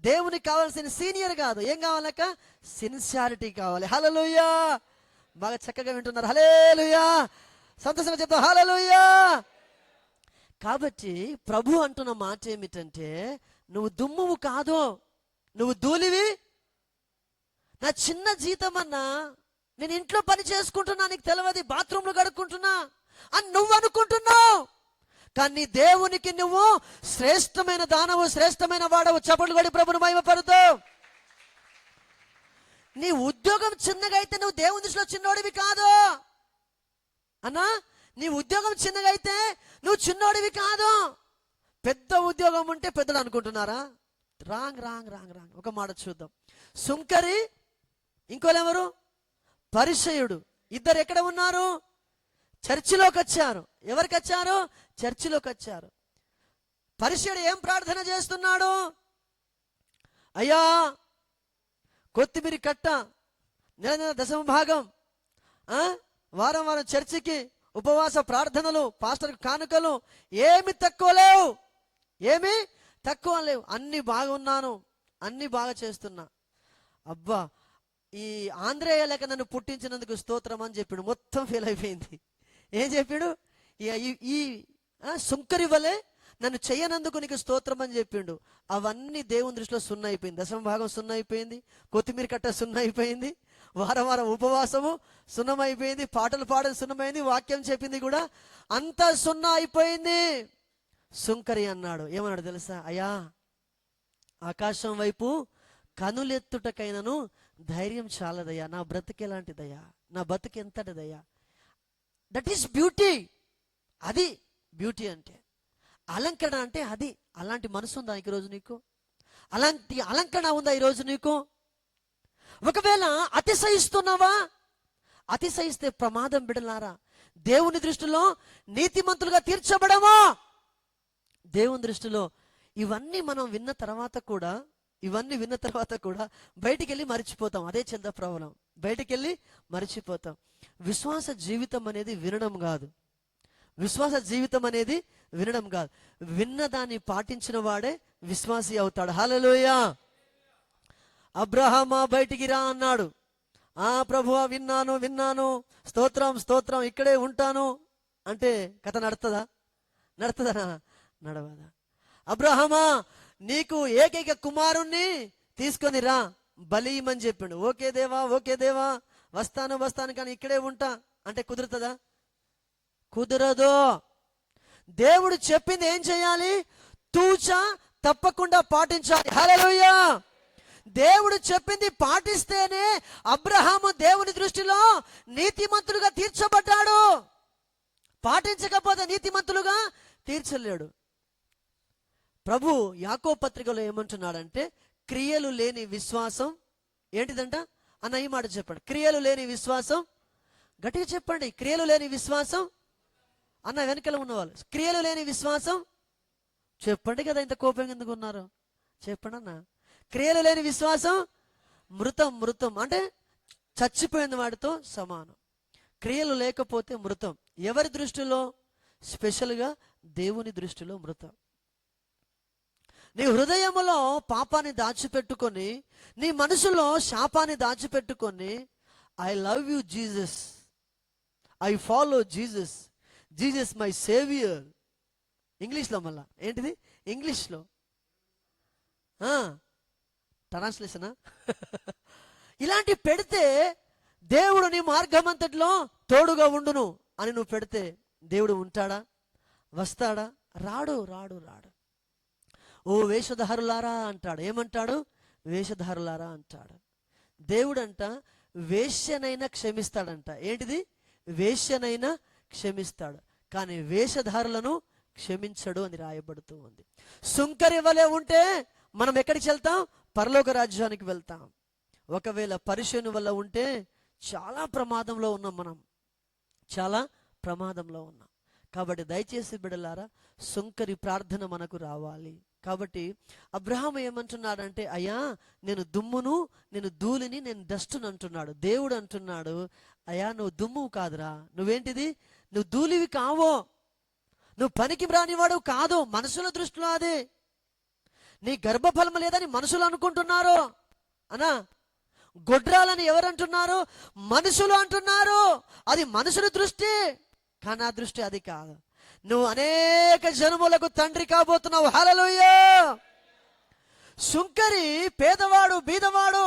దేవునికి కావాల్సిన సీనియర్ కాదు, ఏం కావాలక్క? సిన్సియారిటీ కావాలి. హల్లెలూయా. బాగా చక్కగా వింటున్నారు. హల్లెలూయా. సంతోషంగా చెప్తాం హల్లెలూయా. కాబట్టి ప్రభు అంటున్న మాట ఏమిటంటే, నువ్వు దుమ్మువు కాదు, నువ్వు ధూళివి. నా చిన్న జీతం అన్నా, నేను ఇంట్లో పని చేసుకుంటున్నా, నీకు తెలియదు, బాత్రూంలో గడుక్కుంటున్నా అని నువ్వు అనుకుంటున్నావు. కానీ దేవునికి నువ్వు శ్రేష్టమైన దానవు, శ్రేష్టమైన వాడవు. చప్పట్లు కొట్టి ప్రభుని మహిమపరుతావు. నీ ఉద్యోగం చిన్నగా అయితే నువ్వు దేవుని దృష్టిలో చిన్నోడివి కాదు అన్నా. నీ ఉద్యోగం చిన్నగా అయితే నువ్వు చిన్నోడివి కాదు. పెద్ద ఉద్యోగం ఉంటే పెద్దలు అనుకుంటున్నారా? Wrong wrong wrong wrong. ఒక మాట చూద్దాం. సుంకరి, ఇంకోలెవరు? పరిసయ్యుడు. ఇద్దరు ఎక్కడ ఉన్నారు? చర్చిలోకి వచ్చారు. ఎవరికి వచ్చారు? చర్చిలోకి వచ్చారు. పరిసయ్యుడు ఏం ప్రార్థన చేస్తున్నాడు? అయ్యా కొత్తిమీర కట్ట, నెల నెల దశమ భాగం, వారం వారం చర్చికి ఉపవాస ప్రార్థనలు, పాస్టర్కి కానుకలు, ఏమి తక్కువ లేవు, ఏమి తక్కువ లేవు, అన్ని బాగున్నాను, అన్ని బాగా చేస్తున్నా. అబ్బా ఈ ఆంధ్రేయ లేక నన్ను పుట్టించినందుకు స్తోత్రం అని చెప్పాడు. మొత్తం ఫెయిల్ అయిపోయింది. ఏం చెప్పాడు? ఈ సుంకరి వలె నన్ను చెయ్యనందుకు నీకు స్తోత్రం అని చెప్పిండు. అవన్నీ దేవుని దృష్టిలో సున్న అయిపోయింది. దశమ భాగం సున్న అయిపోయింది, కొత్తిమీర కట్ట సున్న అయిపోయింది, వారం వారం ఉపవాసము సున్నమైపోయింది, పాటలు పాడడం సున్నమైంది, వాక్యం చెప్పింది కూడా అంతా సున్న అయిపోయింది. సుంకరి అన్నాడు, ఏమన్నాడు తెలుసా? అయ్యా ఆకాశం వైపు కనులెత్తుటకైనను ధైర్యం చాలదయ్యా, నా బ్రతుకు ఎలాంటిదయ్యా, నా బతుకు ఎంతటిదయ్యా. That is beauty. అది బ్యూటీ అంటే, అలంకరణ అంటే అది. అలాంటి మనసు ఉందా ఈరోజు నీకు? అలాంటి అలంకరణ ఉందా ఈరోజు నీకు? ఒకవేళ అతిశయిస్తున్నావా? అతిశయిస్తే ప్రమాదం బిడలారా. దేవుని దృష్టిలో నీతిమంతులుగా తీర్చబడమా? దేవుని దృష్టిలో ఇవన్నీ మనం విన్న తర్వాత కూడా బయటికి వెళ్ళి మర్చిపోతాం. అదే చిన్న ప్రాబ్లం. బయటికి వెళ్ళి మర్చిపోతాం. విశ్వాస జీవితం అనేది వినడం కాదు. విశ్వాస జీవితం అనేది వినడం కాదు, విన్నదాన్ని పాటించిన వాడే విశ్వాసి అవుతాడు. హల్లెలూయా. అబ్రహామా బయటికి రా అన్నాడు. ప్రభువా విన్నాను, స్తోత్రం స్తోత్రం, ఇక్కడే ఉంటాను అంటే కథ నడుతుందా? నడవదా? అబ్రహామా నీకు ఏకైక కుమారుణ్ణి తీసుకొని రా, బలియమని చెప్పిండు. ఓకే దేవా వస్తాను కానీ ఇక్కడే ఉంటా అంటే కుదురుతుందా? కుదరదు. దేవుడు చెప్పింది ఏం చేయాలి? తూచా తప్పకుండా పాటించాలి. హల్లెలూయా. దేవుడు చెప్పింది పాటిస్తేనే అబ్రహాము దేవుని దృష్టిలో నీతిమంతులుగా తీర్చబడ్డాడు. పాటించకపోతే నీతిమంతులుగా తీర్చలేడు. ప్రభు యాకోబు పత్రికలో ఏమంటున్నాడంటే, క్రియలు లేని విశ్వాసం ఏంటిదంట అన్న? ఈ మాట చెప్పండి. క్రియలు లేని విశ్వాసం, గట్టిగా చెప్పండి. క్రియలు లేని విశ్వాసం అన్న, వెనకలో ఉన్నవాళ్ళు, క్రియలు లేని విశ్వాసం చెప్పండి కదా. ఇంత కోపంగా ఎందుకు ఉన్నారు చెప్పండి అన్న. క్రియలు లేని విశ్వాసం మృతం అంటే చచ్చిపోయిన వాడితో సమానం. క్రియలు లేకపోతే మృతం. ఎవరి దృష్టిలో? స్పెషల్గా దేవుని దృష్టిలో మృతం. నీ హృదయములో పాపాన్ని దాచిపెట్టుకొని, నీ మనసులో శాపాన్ని దాచిపెట్టుకొని, I love you Jesus, I follow Jesus, Jesus my saviour. ఇంగ్లీష్లో మళ్ళా ఏంటిది? ఇంగ్లీష్లో ట్రాన్స్లేషనా? ఇలాంటి పెడితే దేవుడు నీ మార్గమంతట్లో తోడుగా ఉండును అని నువ్వు పెడితే దేవుడు ఉంటాడా? వస్తాడా? రాడు రాడు రాడు. ఓ వేషధారులారా అంటాడు. ఏమంటాడు? వేషధారులారా అంటాడు. దేవుడంట వేశ్యనైనా క్షమిస్తాడంట. ఏంటిది? వేశ్యనైనా క్షమిస్తాడు, కానీ వేషధారులను క్షమించడు అని రాయబడుతూ ఉంది. సుంకరి వలె ఉంటే మనం ఎక్కడికి వెళ్తాం? పరలోక రాజ్యానికి వెళ్తాం. ఒకవేళ పరిశుని వల్ల ఉంటే చాలా ప్రమాదంలో ఉన్నాం, మనం చాలా ప్రమాదంలో ఉన్నాం. కాబట్టి దయచేసి బిడ్డలారా, సుంకరి ప్రార్థన మనకు రావాలి. కాబట్టి అబ్రహాము ఏమంటున్నాడంటే, అయ్యా నేను దుమ్మును, నేను ధూళిని, నేను డస్టును అంటున్నాడు. దేవుడు అంటున్నాడు, అయ్యా నువ్వు దుమ్ము కాదురా, నువ్వేంటిది? నువ్వు ధూళివి కావో, నువ్వు పనికి రానివాడు కాదు. మనుషుల దృష్టిలో అదే. నీ గర్భఫలం లేదని మనుషులు అనుకుంటున్నారు అనా. గొడ్రాలని ఎవరంటున్నారు? మనుషులు అంటున్నారు. అది మనుషుల దృష్టి, కానీ నా దృష్టి అది కాదు. నువ్వు అనేక జనములకు తండ్రి కాబోతున్నావు. హల్లెలూయా. సుంకరి పేదవాడు, బీదవాడు,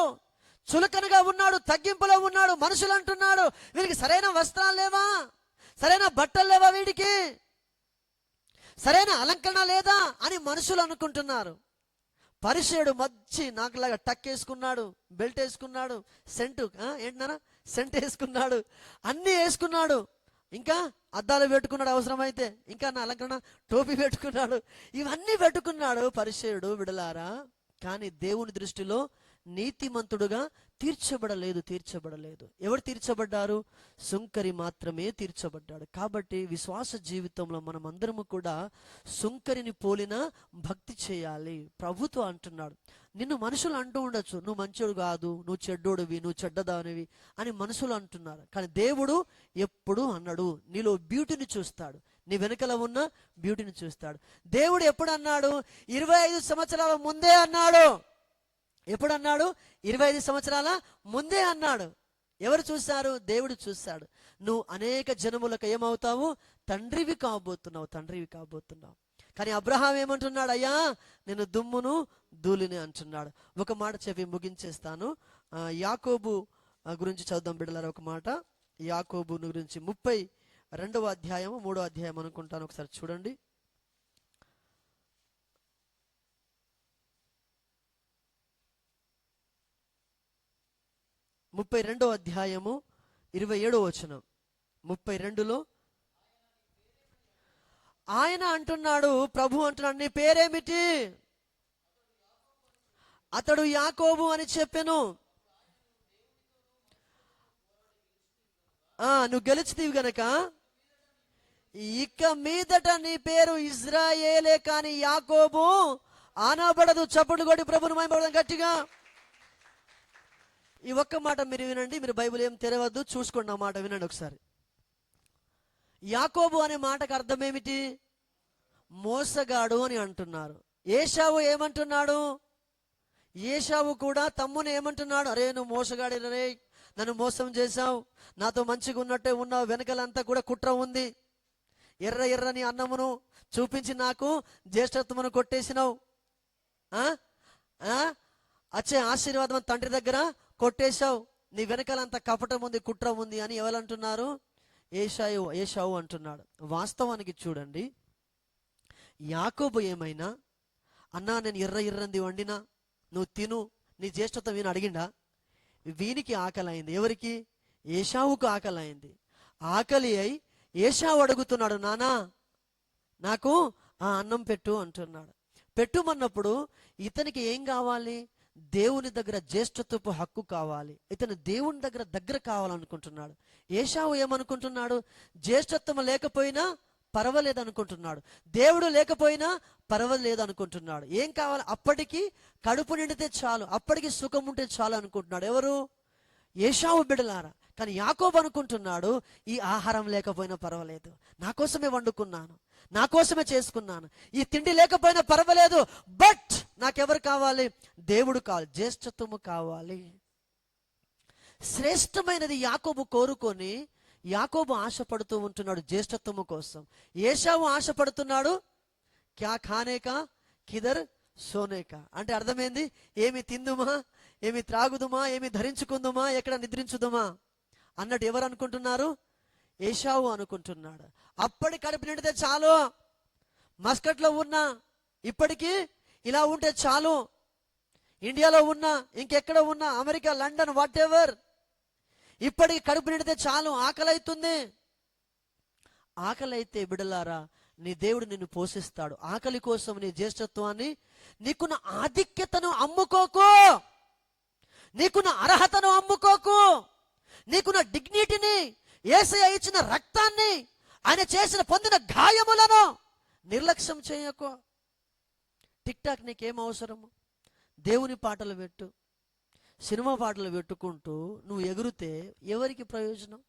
చులకనగా ఉన్నాడు, తగ్గింపులో ఉన్నాడు. మనుషులు అంటున్నాడు, వీడికి సరైన వస్త్రాలు లేవా, సరైన బట్టలు లేవా, వీడికి సరైన అలంకరణ లేదా అని మనుషులు అనుకుంటున్నారు. పరిసేయుడు మంచి నాకులాగా టక్ వేసుకున్నాడు, బెల్ట్ వేసుకున్నాడు, సెంటు ఏంటన్నా సెంట్ వేసుకున్నాడు, అన్నీ వేసుకున్నాడు, ఇంకా అద్దాలు పెట్టుకున్నాడు, అవసరమైతే ఇంకా నా అలంకరణ టోపీ పెట్టుకున్నాడు, ఇవన్నీ పెట్టుకున్నాడు పరిసేయుడు విడలారా. కానీ దేవుని దృష్టిలో నీతిమంతుడుగా తీర్చబడలేదు. ఎవరు తీర్చబడ్డారు? సుంకరి మాత్రమే తీర్చబడ్డాడు. కాబట్టి విశ్వాస జీవితంలో మనం అందరము కూడా సుంకరిని పోలిన భక్తి చేయాలి. ప్రభుత్వం అంటున్నాడు, నిన్ను మనుషులు అంటూ ఉండొచ్చు, నువ్వు మంచోడు కాదు, నువ్వు చెడ్డోడివి, నువ్వు చెడ్డదానివి అని మనుషులు అంటున్నారు. కానీ దేవుడు ఎప్పుడు అన్నాడు, నీలో బ్యూటీని చూస్తాడు, నీ వెనకల ఉన్న బ్యూటీని చూస్తాడు. దేవుడు ఎప్పుడు అన్నాడు? 25 సంవత్సరాల ముందే అన్నాడు. ఎప్పుడు అన్నాడు? 25 సంవత్సరాల ముందే అన్నాడు. ఎవరు చూశారు? దేవుడు చూశాడు. నువ్వు అనేక జనములకు ఏమవుతావు? తండ్రివి కాబోతున్నావు. కానీ అబ్రహాం ఏమంటున్నాడు? అయ్యా నేను దుమ్మును ధూళిని అంటున్నాడు. ఒక మాట చెప్పి ముగించేస్తాను. యాకోబు గురించి చదువుదాం బిడ్డలారా. ఒక మాట యాకోబు గురించి 32వ అధ్యాయం 3వ అధ్యాయం అనుకుంటాను, ఒకసారి చూడండి. 32వ అధ్యాయము 27వ వచనం. 32లో ఆయన అంటున్నాడు, ప్రభు అంటున్నాడు, నీ పేరేమిటి? అతడు యాకోబు అని చెప్పెను. నువ్వు గెలిచితివి గనక ఇక మీదట నీ పేరు ఇజ్రాయేలే కానీ యాకోబు అనబడదు. చప్పట్లు కొట్టి ప్రభుని మహిమపడదాం గట్టిగా. ఈ ఒక్క మాట మీరు వినండి, మీరు బైబిల్ ఏం తెరవద్దు, చూసుకోండి, ఆ మాట వినండి ఒకసారి. యాకోబు అనే మాటకు అర్థం ఏమిటి? మోసగాడు అని అంటున్నారు. ఏశావు ఏమంటున్నాడు? ఏశావు కూడా తమ్ముని ఏమంటున్నాడు? అరే నువ్వు మోసగాడి రే, నన్ను మోసం చేశావు, నాతో మంచిగా ఉన్నట్టే ఉన్నావు, వెనకలంతా కూడా కుట్ర ఉంది, ఎర్రని అన్నమును చూపించి నాకు జ్యేష్ఠత్వమును కొట్టేసినావు, వచ్చే ఆశీర్వాదం తండ్రి దగ్గర కొట్టేశావు, నీ వెనకాలంత కపటం ఉంది, కుట్ర ఉంది అని ఎవరంటున్నారు? ఏశావు అంటున్నాడు. వాస్తవానికి చూడండి, యాకోబు ఏమైనా అన్నా నేను ఎర్రంది వండినా నువ్వు తిను, నీ జ్యేష్ఠత్వం వీని అడిగిండా? వీనికి ఆకలి అయింది. ఎవరికి? ఏశావుకు ఆకలి అయింది. ఆకలి అయి ఏశావు అడుగుతున్నాడు, నానా నాకు ఆ అన్నం పెట్టు అంటున్నాడు. పెట్టుమన్నప్పుడు ఇతనికి ఏం కావాలి? దేవుని దగ్గర జ్యేష్ఠత్వపు హక్కు కావాలి. ఇతను దేవుని దగ్గర కావాలనుకుంటున్నాడు. ఏశావు ఏమనుకుంటున్నాడు? జ్యేష్ఠత్వం లేకపోయినా పర్వాలేదు అనుకుంటున్నాడు, దేవుడు లేకపోయినా పర్వాలేదు అనుకుంటున్నాడు. ఏం కావాలి? అప్పటికి కడుపు నిండితే చాలు, అప్పటికి సుఖం ఉంటే చాలు అనుకుంటున్నాడు. ఎవరు? ఏశావు బిడ్డలారా. కానీ యాకోబు అనుకుంటున్నాడు, ఈ ఆహారం లేకపోయినా పర్వాలేదు, నా కోసమే వండుకున్నాను, నా కోసమే చేసుకున్నాను, ఈ తిండి లేకపోయినా పర్వాలేదు, బట్ నాకెవరు కావాలి? దేవుడు కావాలి, జ్యేష్ఠత్వము కావాలి. శ్రేష్టమైనది యాకోబు కోరుకొని యాకోబు ఆశపడుతూ ఉంటున్నాడు జ్యేష్ఠత్వము కోసం. ఏశావు ఆశపడుతున్నాడు క్యా ఖానే కా కిదర్ సోనేక అంటే అర్థమైంది, ఏమి తిందుమా, ఏమి త్రాగుదుమా, ఏమి ధరించుకుందుమా, ఎక్కడ నిద్రించుదుమా అన్నట్టు ఎవరు అనుకుంటున్నారు? ఏశావు అనుకుంటున్నాడు. అప్పటి కడుపు నిండితే చాలు, మస్కట్లో ఉన్నా ఇప్పటికీ ఇలా ఉంటే చాలు, ఇండియాలో ఉన్నా ఇంకెక్కడ ఉన్నా అమెరికా, లండన్, వాట్ ఎవర్, ఇప్పటికి కడుపు నిండితే చాలు, ఆకలి అవుతుంది. ఆకలి అయితే బిడలారా నీ దేవుడు నిన్ను పోషిస్తాడు. ఆకలి కోసం నీ జ్యేష్ఠత్వాన్ని, నీకున్న ఆధిక్యతను అమ్ముకోకు, నీకున్న అర్హతను అమ్ముకోకు, నీకున్న డిగ్నిటీని, యేసయ్య ఇచ్చిన రక్తాన్ని, ఆయన చేసిన పొందిన గాయములను నిర్లక్ష్యం చేయకు. టిక్ టాక్ నీకేం అవసరము? దేవుని పాటలు పెట్టు, సినిమా పాటలు పెట్టుకుంటూ నువ్వు ఎగురితే ఎవరికి ప్రయోజనం?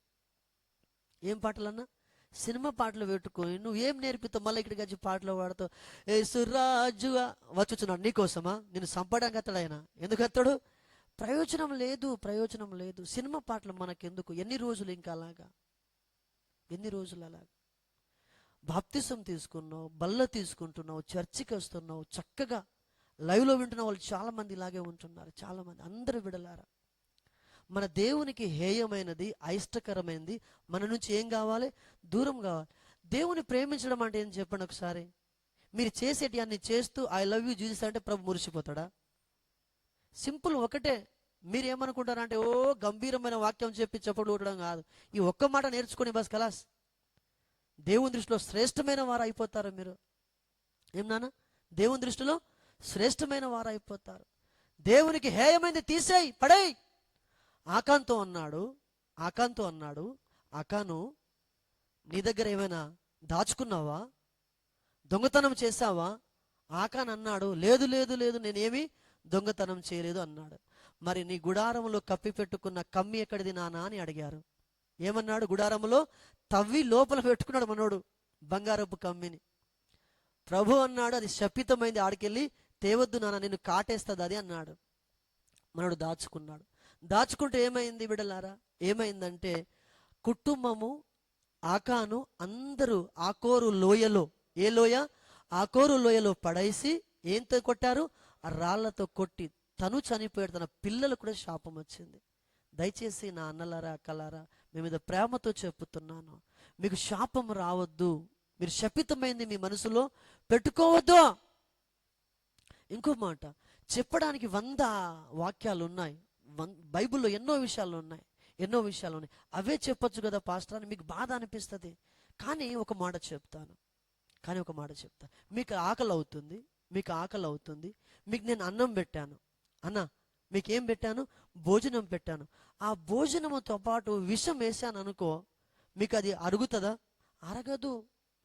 ఏం పాటలన్నా? సినిమా పాటలు పెట్టుకొని నువ్వు ఏం నేర్పిస్తావు? మళ్ళీ ఇక్కడికి వచ్చి పాటలు పాడుతావు. యేసురాజుగా వచ్చుచున్నాడు నీకోసమా? నేను సంపడానికి అతడు ఆయన. ఎందుకు అతడు? ప్రయోజనం లేదు, ప్రయోజనం లేదు. సినిమా పాటలు మనకెందుకు? ఎన్ని రోజులు ఇంకా అలాగా, ఎన్ని రోజులు అలాగా? బాప్తిసం తీసుకున్నావు, బల్ల తీసుకుంటున్నావు, చర్చికి వస్తున్నావు, చక్కగా లైవ్లో వింటున్న వాళ్ళు చాలామంది ఇలాగే ఉంటున్నారు. చాలామంది, అందరూ విడలారా. మన దేవునికి హేయమైనది, అయిష్టకరమైనది మన నుంచి ఏం కావాలి? దూరం కావాలి. దేవుని ప్రేమించడం అంటే ఏం చెప్పండి ఒకసారి. మీరు చేసేటి అన్ని చేస్తూ ఐ లవ్ యూ జీసస్ అంటే ప్రభు మురిసిపోతాడా? సింపుల్ ఒకటే. మీరు ఏమనుకుంటారంటే ఓ గంభీరమైన వాక్యం చెప్పి చెప్పడు ఉండడం కాదు. ఈ ఒక్క మాట నేర్చుకొని బస్ కలాస్, దేవుని దృష్టిలో శ్రేష్టమైన వారు అయిపోతారు మీరు. ఏం నాన్న? దేవుని దృష్టిలో శ్రేష్టమైన వారు అయిపోతారు. దేవునికి హేయమైంది తీసేయి, పడేయి. ఆకాంతో అన్నాడు, ఆకాను నీ దగ్గర ఏమైనా దాచుకున్నావా, దొంగతనం చేశావా? ఆకాన్ అన్నాడు, లేదు లేదు లేదు, నేనేమి దొంగతనం చేయలేదు అన్నాడు. మరి నీ గుడారంలో కప్పి పెట్టుకున్న కమ్మి ఎక్కడిది నానా అని అడిగారు. ఏమన్నాడు? గుడారంలో తవ్వి లోపల పెట్టుకున్నాడు మనోడు బంగారపు కమ్మిని. ప్రభు అన్నాడు, అది శపితమైంది, ఆడికెళ్ళి తేవద్దు నాన్న, నిన్ను కాటేస్తుంది అది అన్నాడు. మనోడు దాచుకున్నాడు. దాచుకుంటే ఏమైంది బిడ్డలారా? ఏమైందంటే కుటుంబము, ఆకాను అందరూ ఆకోరు లోయలో, ఏ లోయ? ఆకోరు లోయలో పడేసి ఏంతో కొట్టారు? ఆ రాళ్లతో కొట్టి తను చనిపోయాడు. తన పిల్లలు కూడా శాపం వచ్చింది. దయచేసి నా అన్నలారా, అక్కలారా, మీ మీద ప్రేమతో చెప్పుతున్నాను, మీకు శాపం రావద్దు. మీరు శపితమైంది మీ మనసులో పెట్టుకోవద్దు. ఇంకో మాట చెప్పడానికి 100 వాక్యాలు ఉన్నాయి. బైబిల్లో ఎన్నో విషయాలు ఉన్నాయి. అవే చెప్పొచ్చు కదా పాస్టర్ అని మీకు బాధ అనిపిస్తుంది. కానీ ఒక మాట చెప్తాను. మీకు ఆకలి అవుతుంది, మీకు నేను అన్నం పెట్టాను. అన్న మీకేం పెట్టాను? భోజనం పెట్టాను. ఆ భోజనంతో పాటు విషం వేసాను అనుకో, మీకు అది అరుగుతుందా? అరగదు.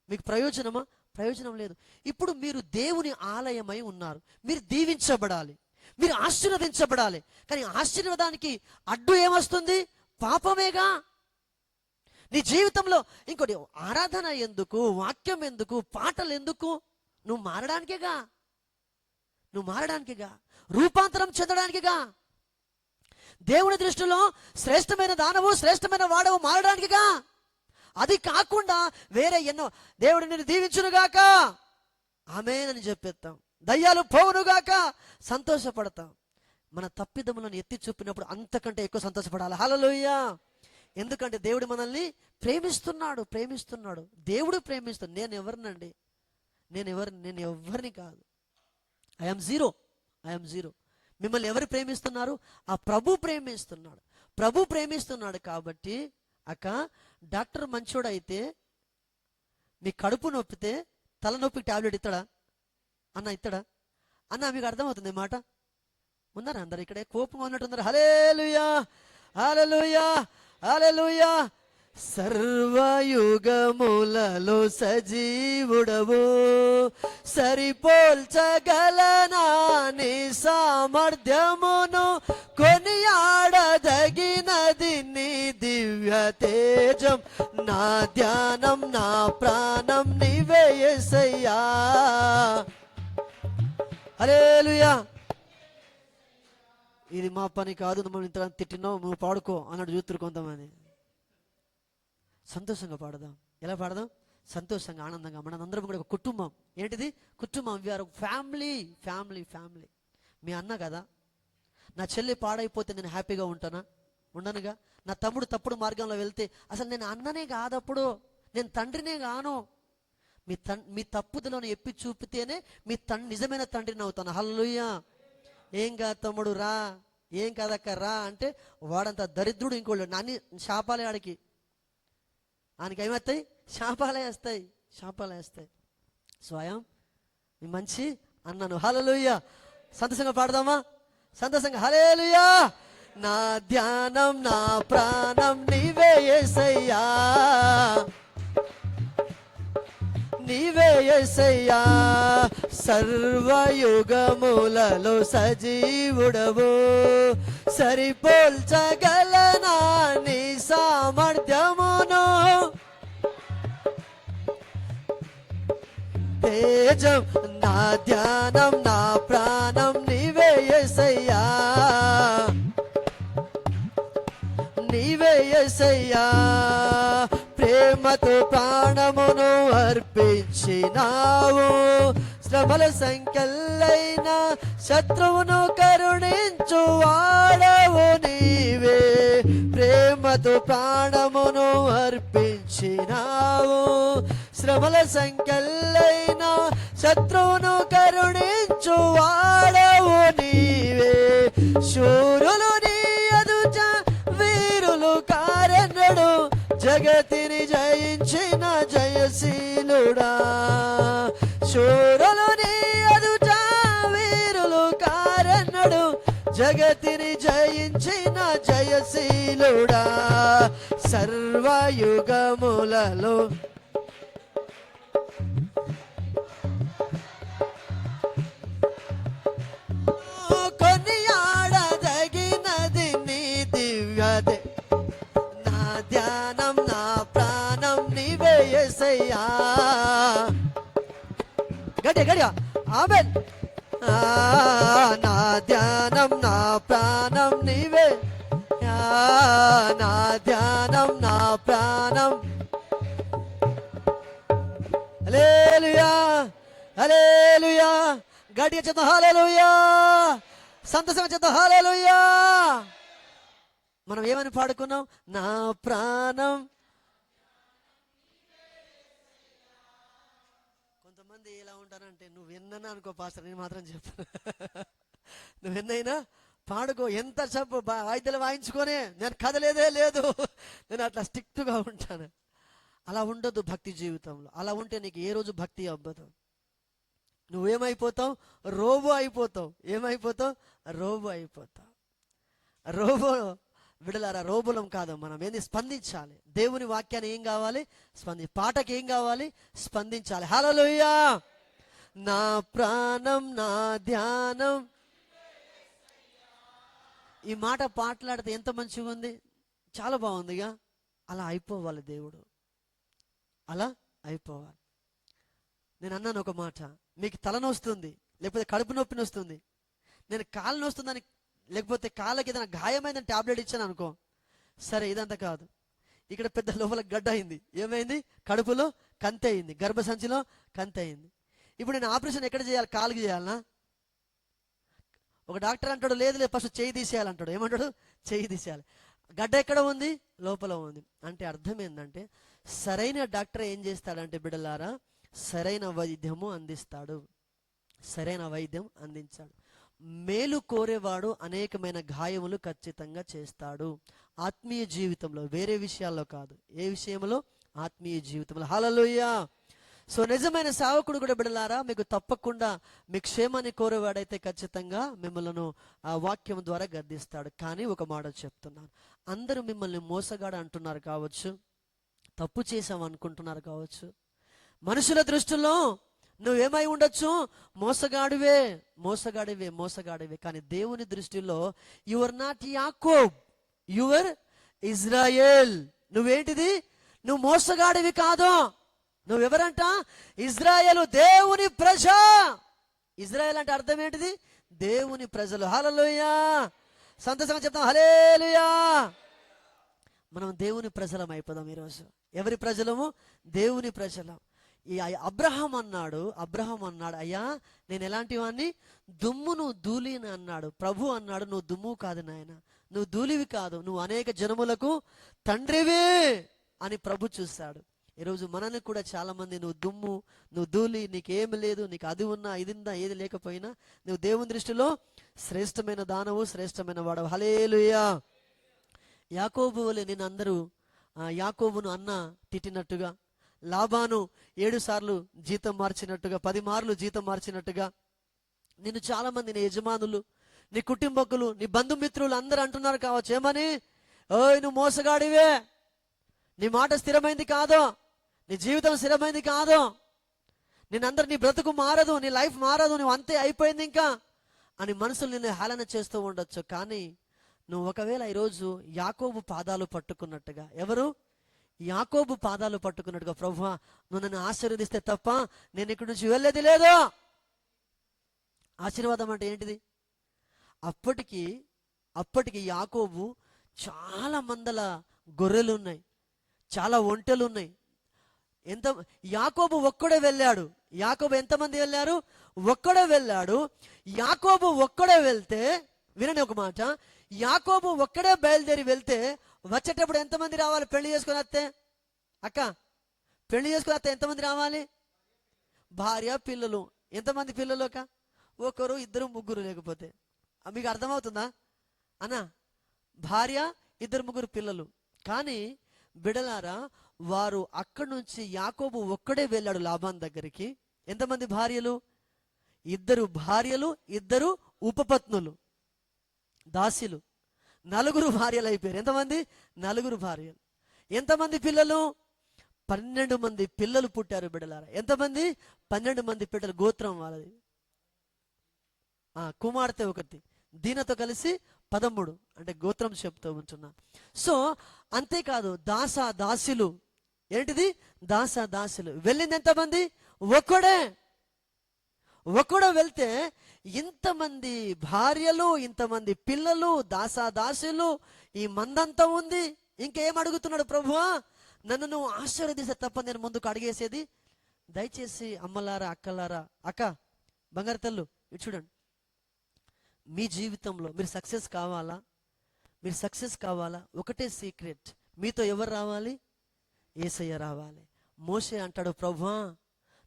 మీకు ప్రయోజనమా? ప్రయోజనం లేదు. ఇప్పుడు మీరు దేవుని ఆలయమై ఉన్నారు. మీరు దీవించబడాలి, మీరు ఆశీర్వదించబడాలి. కానీ ఆశీర్వాదానికి అడ్డు ఏమొస్తుంది? పాపమేగా. నీ జీవితంలో ఇంకోటి, ఆరాధన ఎందుకు, వాక్యం ఎందుకు, పాటలు ఎందుకు? నువ్వు మారడానికేగా, రూపాంతరం చెందడానికిగా. దేవుని దృష్టిలో శ్రేష్టమైన దానవు, శ్రేష్టమైన వాడవు మారడానికిగా. అది కాకుండా వేరే ఎన్నో, దేవుడు నిన్ను దీవించునుగాక ఆమేనని చెప్పేస్తాం, దయ్యాలు పోవునుగాక సంతోషపడతాం. మన తప్పిదములను ఎత్తి చూపినప్పుడు అంతకంటే ఎక్కువ సంతోషపడాలి. హల్లెలూయా. ఎందుకంటే దేవుడు మనల్ని ప్రేమిస్తున్నాడు. దేవుడు ప్రేమిస్తున్నాడు. నేను ఎవరిని కాదు. I'm zero. మిమ్మల్ని ఎవరు ప్రేమిస్తున్నారు? ఆ ప్రభు ప్రేమిస్తున్నాడు. కాబట్టి అక్క, డాక్టర్ మంచోడు అయితే మీ కడుపు నొప్పితే తలనొప్పికి టాబ్లెట్ ఇస్తాడా అన్న? మీకు అర్థమవుతుంది మాట? ఉన్నారా అందరు ఇక్కడే? కోపంగా ఉన్నట్టున్నారు. హల్లెలూయా, హల్లెలూయా, హల్లెలూయా. సర్వయుగములలో సజీవుడవు, సరిపోల్చగలనా నీ సామర్థ్యమును, కొనియాడదగినది నీ దివ్య తేజం, నా ధ్యానం, నా ప్రాణం నీవే యేసయ్యా. హల్లెలూయా. ఇది మా పని కాదు, మమ్మల్ని ఇంత తిట్టినావు, నువ్వు పాడుకో అన్నాడు చూతురు కొంతమంది. సంతోషంగా పాడదాం. ఎలా పాడదాం? సంతోషంగా ఆనందంగా మనందరం కూడా ఒక కుటుంబం. ఏంటిది? కుటుంబం. We are family family family. మీ అన్న కదా, నా చెల్లి పాడైపోతే నేను హ్యాపీగా ఉంటానా? ఉండనుగా. నా తమ్ముడు తప్పుడు మార్గంలో వెళ్తే అసలు నేను అన్ననే కాదప్పుడు, నేను తండ్రినే గాను. మీ తప్పుదలను ఎప్పి చూపితేనే మీ నిజమైన తండ్రిని అవుతాను. హల్లెలూయా. ఏం కాదు తమ్ముడు రా, ఏం కాదక్క రా అంటే వాడంత దరిద్రుడు ఇంకోళ్ళు నాన్ని శాపాలే ఆడికి. ఆయనకి ఏమవుతాయి? శాపాలే వేస్తాయి, శాపాలే వేస్తాయి. స్వయం మీ మంచి అన్నను. హల్లెలూయా. సంతోషంగా పాడదామా? సంతోషంగా హల్లెలూయా. నా ధ్యానం నా ప్రాణం నీవే యేసయ్యా, నీవే యేసయ్యా. సర్వయుగములలో సజీవుడవు, సరిపోల్చగలనా నీ సామర్థ్యమును. తేజం నా ధ్యానం నా ప్రాణం నీవే యేసయ్యా, నీవే యేసయ్యా. ప్రేమతో ప్రాణమును అర్పించినావు, శ్రమల సంఖ్యలైన శత్రువును కరుణించు వాడవు నీవే. ప్రేమతో ప్రాణమును అర్పించినావు, శ్రమల సంఖ్యలైన శత్రువును కరుణించు వాడవు నీవే. శూరులు నీ ఎదుట వీరులు కారెన్నడు, జగతిని జయించిన జయశీలుడా. శూరులు నీ ఎదుట వీరులు కారెన్నడు, జగతిని జయించిన జయశీలుడా. సర్వయుగములలో కొనియాడదగినది నీ దివ్యదే. నా ధ్యానం నా ప్రాణం నీవే యేసయ్యా. గట్టిగా గట్టిగా ఆమేన్. నా ధ్యానం నా ప్రాణం నీవే, నా ధ్యానం నా ప్రాణం. హల్లెలూయా హల్లెలూయా. గట్టిగా చెప్తాం హల్లెలూయా. సంతోషంగా చెప్తాం హల్లెలూయా. మనం ఏమని పాడుకున్నాం? నా ప్రాణం. కొంతమంది ఎలా ఉంటారంటే, నువ్వు విన్నా అనుకో పాస్టర్, నేను మాత్రం చెప్పాను. నువ్వు విన్నైనా పాడుకో, ఎంత చెప్పు వాయిద్యాలు వాయించుకొని నేను కదలేదే లేదు, నేను అట్లా స్ట్రిక్ట్గా ఉంటాను. అలా ఉండొద్దు భక్తి జీవితంలో. అలా ఉంటే నీకు ఏ రోజు భక్తి అవ్వదు. నువ్వేమైపోతావు? రోబో అయిపోతావు. ఏమైపోతావు? రోబో అయిపోతావు. రోబో విడలారా, రోబోలం కాదు. మనం ఏంది? స్పందించాలి. దేవుని వాక్యాన్ని ఏం కావాలి? పాటకి ఏం కావాలి? స్పందించాలి. హల్లెలూయా. నా ప్రాణం నా ధ్యానం. ఈ మాట పాటలాడితే ఎంత మంచిగా ఉంది, చాలా బాగుందిగా. అలా అయిపోవాలి దేవుడు, అలా అయిపోవాలి. నేను అన్నాను ఒక మాట, మీకు తలనొస్తుంది లేకపోతే కడుపు నొప్పిని వస్తుంది, నేను కాలు నొస్తుందని లేకపోతే కాళ్ళకి ఏదైనా గాయమైందని టాబ్లెట్ ఇచ్చాను అనుకో, సరే ఇదంతా కాదు, ఇక్కడ పెద్ద లోపల గడ్డ అయింది. ఏమైంది? కడుపులో కంతి అయింది, గర్భసంచిలో కంతి అయింది. ఇప్పుడు నేను ఆపరేషన్ ఎక్కడ చేయాలి? కాలుకి చేయాలనా? ఒక డాక్టర్ అంటాడు లేదు లేదు ఫస్ట్ చెయ్యి తీసేయాలంటాడు. ఏమంటాడు? చెయ్యి తీసేయాలి. గడ్డ ఎక్కడ ఉంది? లోపల ఉంది. అంటే అర్థం ఏంటంటే, సరైన డాక్టర్ ఏం చేస్తాడంటే బిడ్డలారా, సరైన వైద్యము అందిస్తాడు. సరైన వైద్యం అందించాడు. మేలు కోరేవాడు అనేకమైన గాయములు ఖచ్చితంగా చేస్తాడు. ఆత్మీయ జీవితంలో, వేరే విషయాల్లో కాదు. ఏ విషయంలో? ఆత్మీయ జీవితంలో. హల్లెలూయా. సో నిజమైన సేవకుడు కూడా బిడ్డలారా, మీకు తప్పకుండా మీ క్షేమాన్ని కోరేవాడైతే ఖచ్చితంగా మిమ్మల్ని ఆ వాక్యం ద్వారా గద్దిస్తాడు. కానీ ఒక మాట చెప్తున్నాను, అందరూ మిమ్మల్ని మోసగాడు అంటున్నారు కావచ్చు, తప్పు చేసాం అనుకుంటున్నారు కావచ్చు. మనుషుల దృష్టిలో నువ్వేమై ఉండొచ్చు? మోసగాడివే, మోసగాడివే, మోసగాడివే. కానీ దేవుని దృష్టిలో యు ఆర్ నాట్ యాకోబ్, యు ఆర్ ఇజ్రాయేల్. నువ్వేంటిది? నువ్వు మోసగాడివి కాదు. నువ్వెవరంట? ఇజ్రాయేలు, దేవుని ప్రజ. ఇజ్రాయేల్ అంటే అర్థం ఏంటిది? దేవుని ప్రజలు. హల్లెలూయా. సంతోషంగా చెప్తాం హల్లెలూయా. మనం దేవుని ప్రజలం అయిపోదాం ఈరోజు. ఎవరి ప్రజలము? దేవుని ప్రజలం. ఈ అబ్రహాం అన్నాడు అయ్యా నేను ఎలాంటి వాడిని? దుమ్మును ధూళిని అన్నాడు. ప్రభు అన్నాడు, నువ్వు దుమ్ము కాదు నాయన, నువ్వు ధూళివి కాదు, నువ్వు అనేక జనములకు తండ్రివే అని ప్రభు చూశాడు. ఈరోజు మనల్ని కూడా చాలా మంది నువ్వు దుమ్ము, నువ్వు ధూళి, నీకేమి లేదు, నీకు అది ఉన్నా ఇది ఉందా ఏది లేకపోయినా నువ్వు దేవుని దృష్టిలో శ్రేష్టమైన దానవు, శ్రేష్టమైన వాడవు. హల్లెలూయా. యాకోబు వలె నేను అందరూ యాకోబును అన్న తిట్టినట్టుగా, లాబాను 7 సార్లు జీతం మార్చినట్టుగా, 10 మార్లు జీతం మార్చినట్టుగా నిన్ను చాలా మంది నీ యజమానులు, నీ కుటుంబకులు, నీ బంధుమిత్రులు అందరూ అంటున్నారు కావచ్చు. ఏమని? ఓయ్ నువ్వు మోసగాడివే, నీ మాట స్థిరమైంది కాదు, నీ జీవితం స్థిరమైంది కాదు, నీ బ్రతుకు మారదు, నీ లైఫ్ మారదు, నువ్వు అంతే అయిపోయింది ఇంకా అని మనుషులు నిన్ను హేళన చేస్తూ ఉండొచ్చు. కానీ నువ్వు ఒకవేళ ఈరోజు యాకోబు పాదాలు పట్టుకున్నట్టుగా, ఎవరు? యాకోబు పాదాలు పట్టుకున్నట్టుగా, ప్రభువా నువ్వు నన్ను ఆశీర్వదిస్తే తప్ప నేను ఇక్కడి నుంచి వెళ్ళేది లేదు. ఆశీర్వాదం అంటే ఏంటిది? అప్పటికి యాకోబు చాలా మందల గొర్రెలు ఉన్నాయి, చాలా ఒంటెలు ఉన్నాయి. యాకోబు ఒక్కడే వెళ్ళాడు. యాకోబు ఎంతమంది వెళ్ళారు? ఒక్కడే వెళ్ళాడు. యాకోబు ఒక్కడే వెళ్తే, వినండి ఒక మాట, యాకోబు ఒక్కడే బయలుదేరి వెళ్తే వచ్చేటప్పుడు ఎంతమంది రావాలి? పెళ్లి చేసుకుని వస్తే అక్క, పెళ్లి చేసుకుని వస్తే ఎంతమంది రావాలి? భార్య, పిల్లలు. ఎంతమంది పిల్లలు అక్క? ఒకరు, ఇద్దరు, ముగ్గురు. లేకపోతే మీకు అర్థమవుతుందా అన్న? భార్య, 2, 3 పిల్లలు. కానీ బిడలారా, వారు అక్కడి నుంచి యాకోబు ఒక్కడే వెళ్ళాడు లాబాన్ దగ్గరికి. ఎంతమంది భార్యలు? 2 భార్యలు, 2 ఉపపత్నులు, దాసిలు. 4 భార్యలు అయిపోయారు. ఎంతమంది? 4 భార్యలు. ఎంతమంది పిల్లలు? 12 మంది పిల్లలు పుట్టారు బిడలారా. ఎంతమంది? 12 మంది పిల్లలు. గోత్రం వాళ్ళది. కుమార్తె ఒకటి, దీనతో కలిసి 13, అంటే గోత్రం చెప్తూ ఉంటున్నా. సో అంతేకాదు, దాసులు. ఏంటిది? దాసులు. వెళ్ళింది ఎంతమంది? ఒక్కడే వెళ్తే ఇంతమంది భార్యలు, ఇంతమంది పిల్లలు, దాసులు, ఈ మందంతా ఉంది. ఇంకేం అడుగుతున్నాడు? ప్రభువా నన్ను నువ్వు ఆశీర్వదిస్తే తప్ప నేను ముందుకు అడిగేసేది. దయచేసి అమ్మలారా, అక్కలారా, అక్క బంగారు తల్లు ఇటు చూడండి. మీ జీవితంలో మీరు సక్సెస్ కావాలా? ఒకటే సీక్రెట్, మీతో ఎవరు రావాలి? యేసయ్య రావాలి. మోషే అంటాడు, ప్రభువా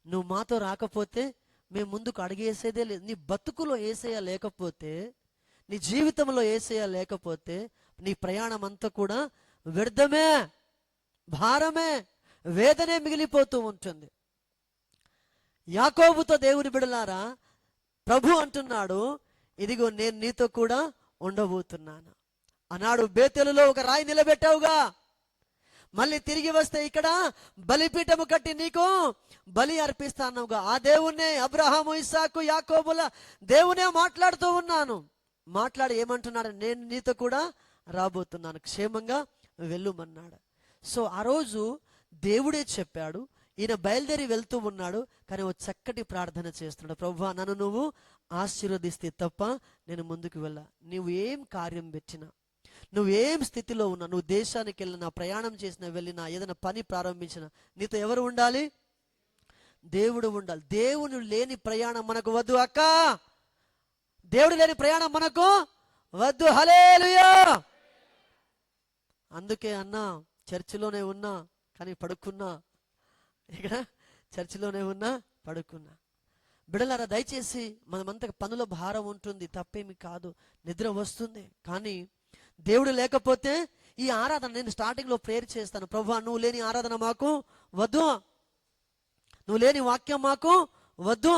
నువ్వు మాతో రాకపోతే మేము ముందుకు అడిగేసేదే లేదు. నీ బతుకులో యేసయ్య లేకపోతే, నీ జీవితంలో యేసయ్య లేకపోతే నీ ప్రయాణం అంతా కూడా వ్యర్థమే, భారమే, వేదనే మిగిలిపోతూ ఉంటుంది. యాకోబుతో దేవుని బిడలారా ప్రభు అంటున్నాడు, ఇదిగో నేను నీతో కూడా ఉండబోతున్నాను అన్నాడు. బేతేలులో ఒక రాయి నిలబెట్టావుగా, మళ్ళీ తిరిగి వస్తే ఇక్కడ బలిపీఠము కట్టి నీకు బలి అర్పిస్తానుగా. ఆ దేవుణ్ణే, అబ్రహాము, ఇస్సాకు, యాకోబుల దేవునే మాట్లాడుతూ ఉన్నాను. మాట్లాడి ఏమంటున్నాడు? నేను నీతో కూడా రాబోతున్నాను, క్షేమంగా వెళ్ళుమన్నాడు. సో ఆ రోజు దేవుడే చెప్పాడు. ఈయన బయలుదేరి వెళ్తూ ఉన్నాడు. కానీ ఓ చక్కటి ప్రార్థన చేస్తున్నాడు, ప్రభువా నన్ను నువ్వు ఆశీర్వదిస్తే తప్ప నేను ముందుకు వెళ్ళా. నువ్వు ఏం కార్యం పెట్టినా, నువ్వేం స్థితిలో ఉన్నా, నువ్వు దేశానికి వెళ్ళినా, ప్రయాణం చేసినా, వెళ్ళినా, ఏదైనా పని ప్రారంభించినా, నీతో ఎవరు ఉండాలి? దేవుడు ఉండాలి. దేవుడు లేని ప్రయాణం మనకు వద్దు అక్క. దేవుడు లేని ప్రయాణం మనకు వద్దు. హల్లెలూయా. అందుకే అన్నా చర్చిలోనే ఉన్నా కానీ పడుకున్నా, ఇక్కడ చర్చిలోనే ఉన్నా పడుకున్నా. బిడలారా దయచేసి మనమంతా పనుల భారం ఉంటుంది, తప్పేమి కాదు, నిద్ర వస్తుంది. కానీ దేవుడు లేకపోతే ఈ ఆరాధన, నేను స్టార్టింగ్లో ప్రేయర్ చేస్తాను, ప్రభువా నువ్వు లేని ఆరాధన మాకు వద్దు, నువ్వు లేని వాక్యం మాకు వద్దు.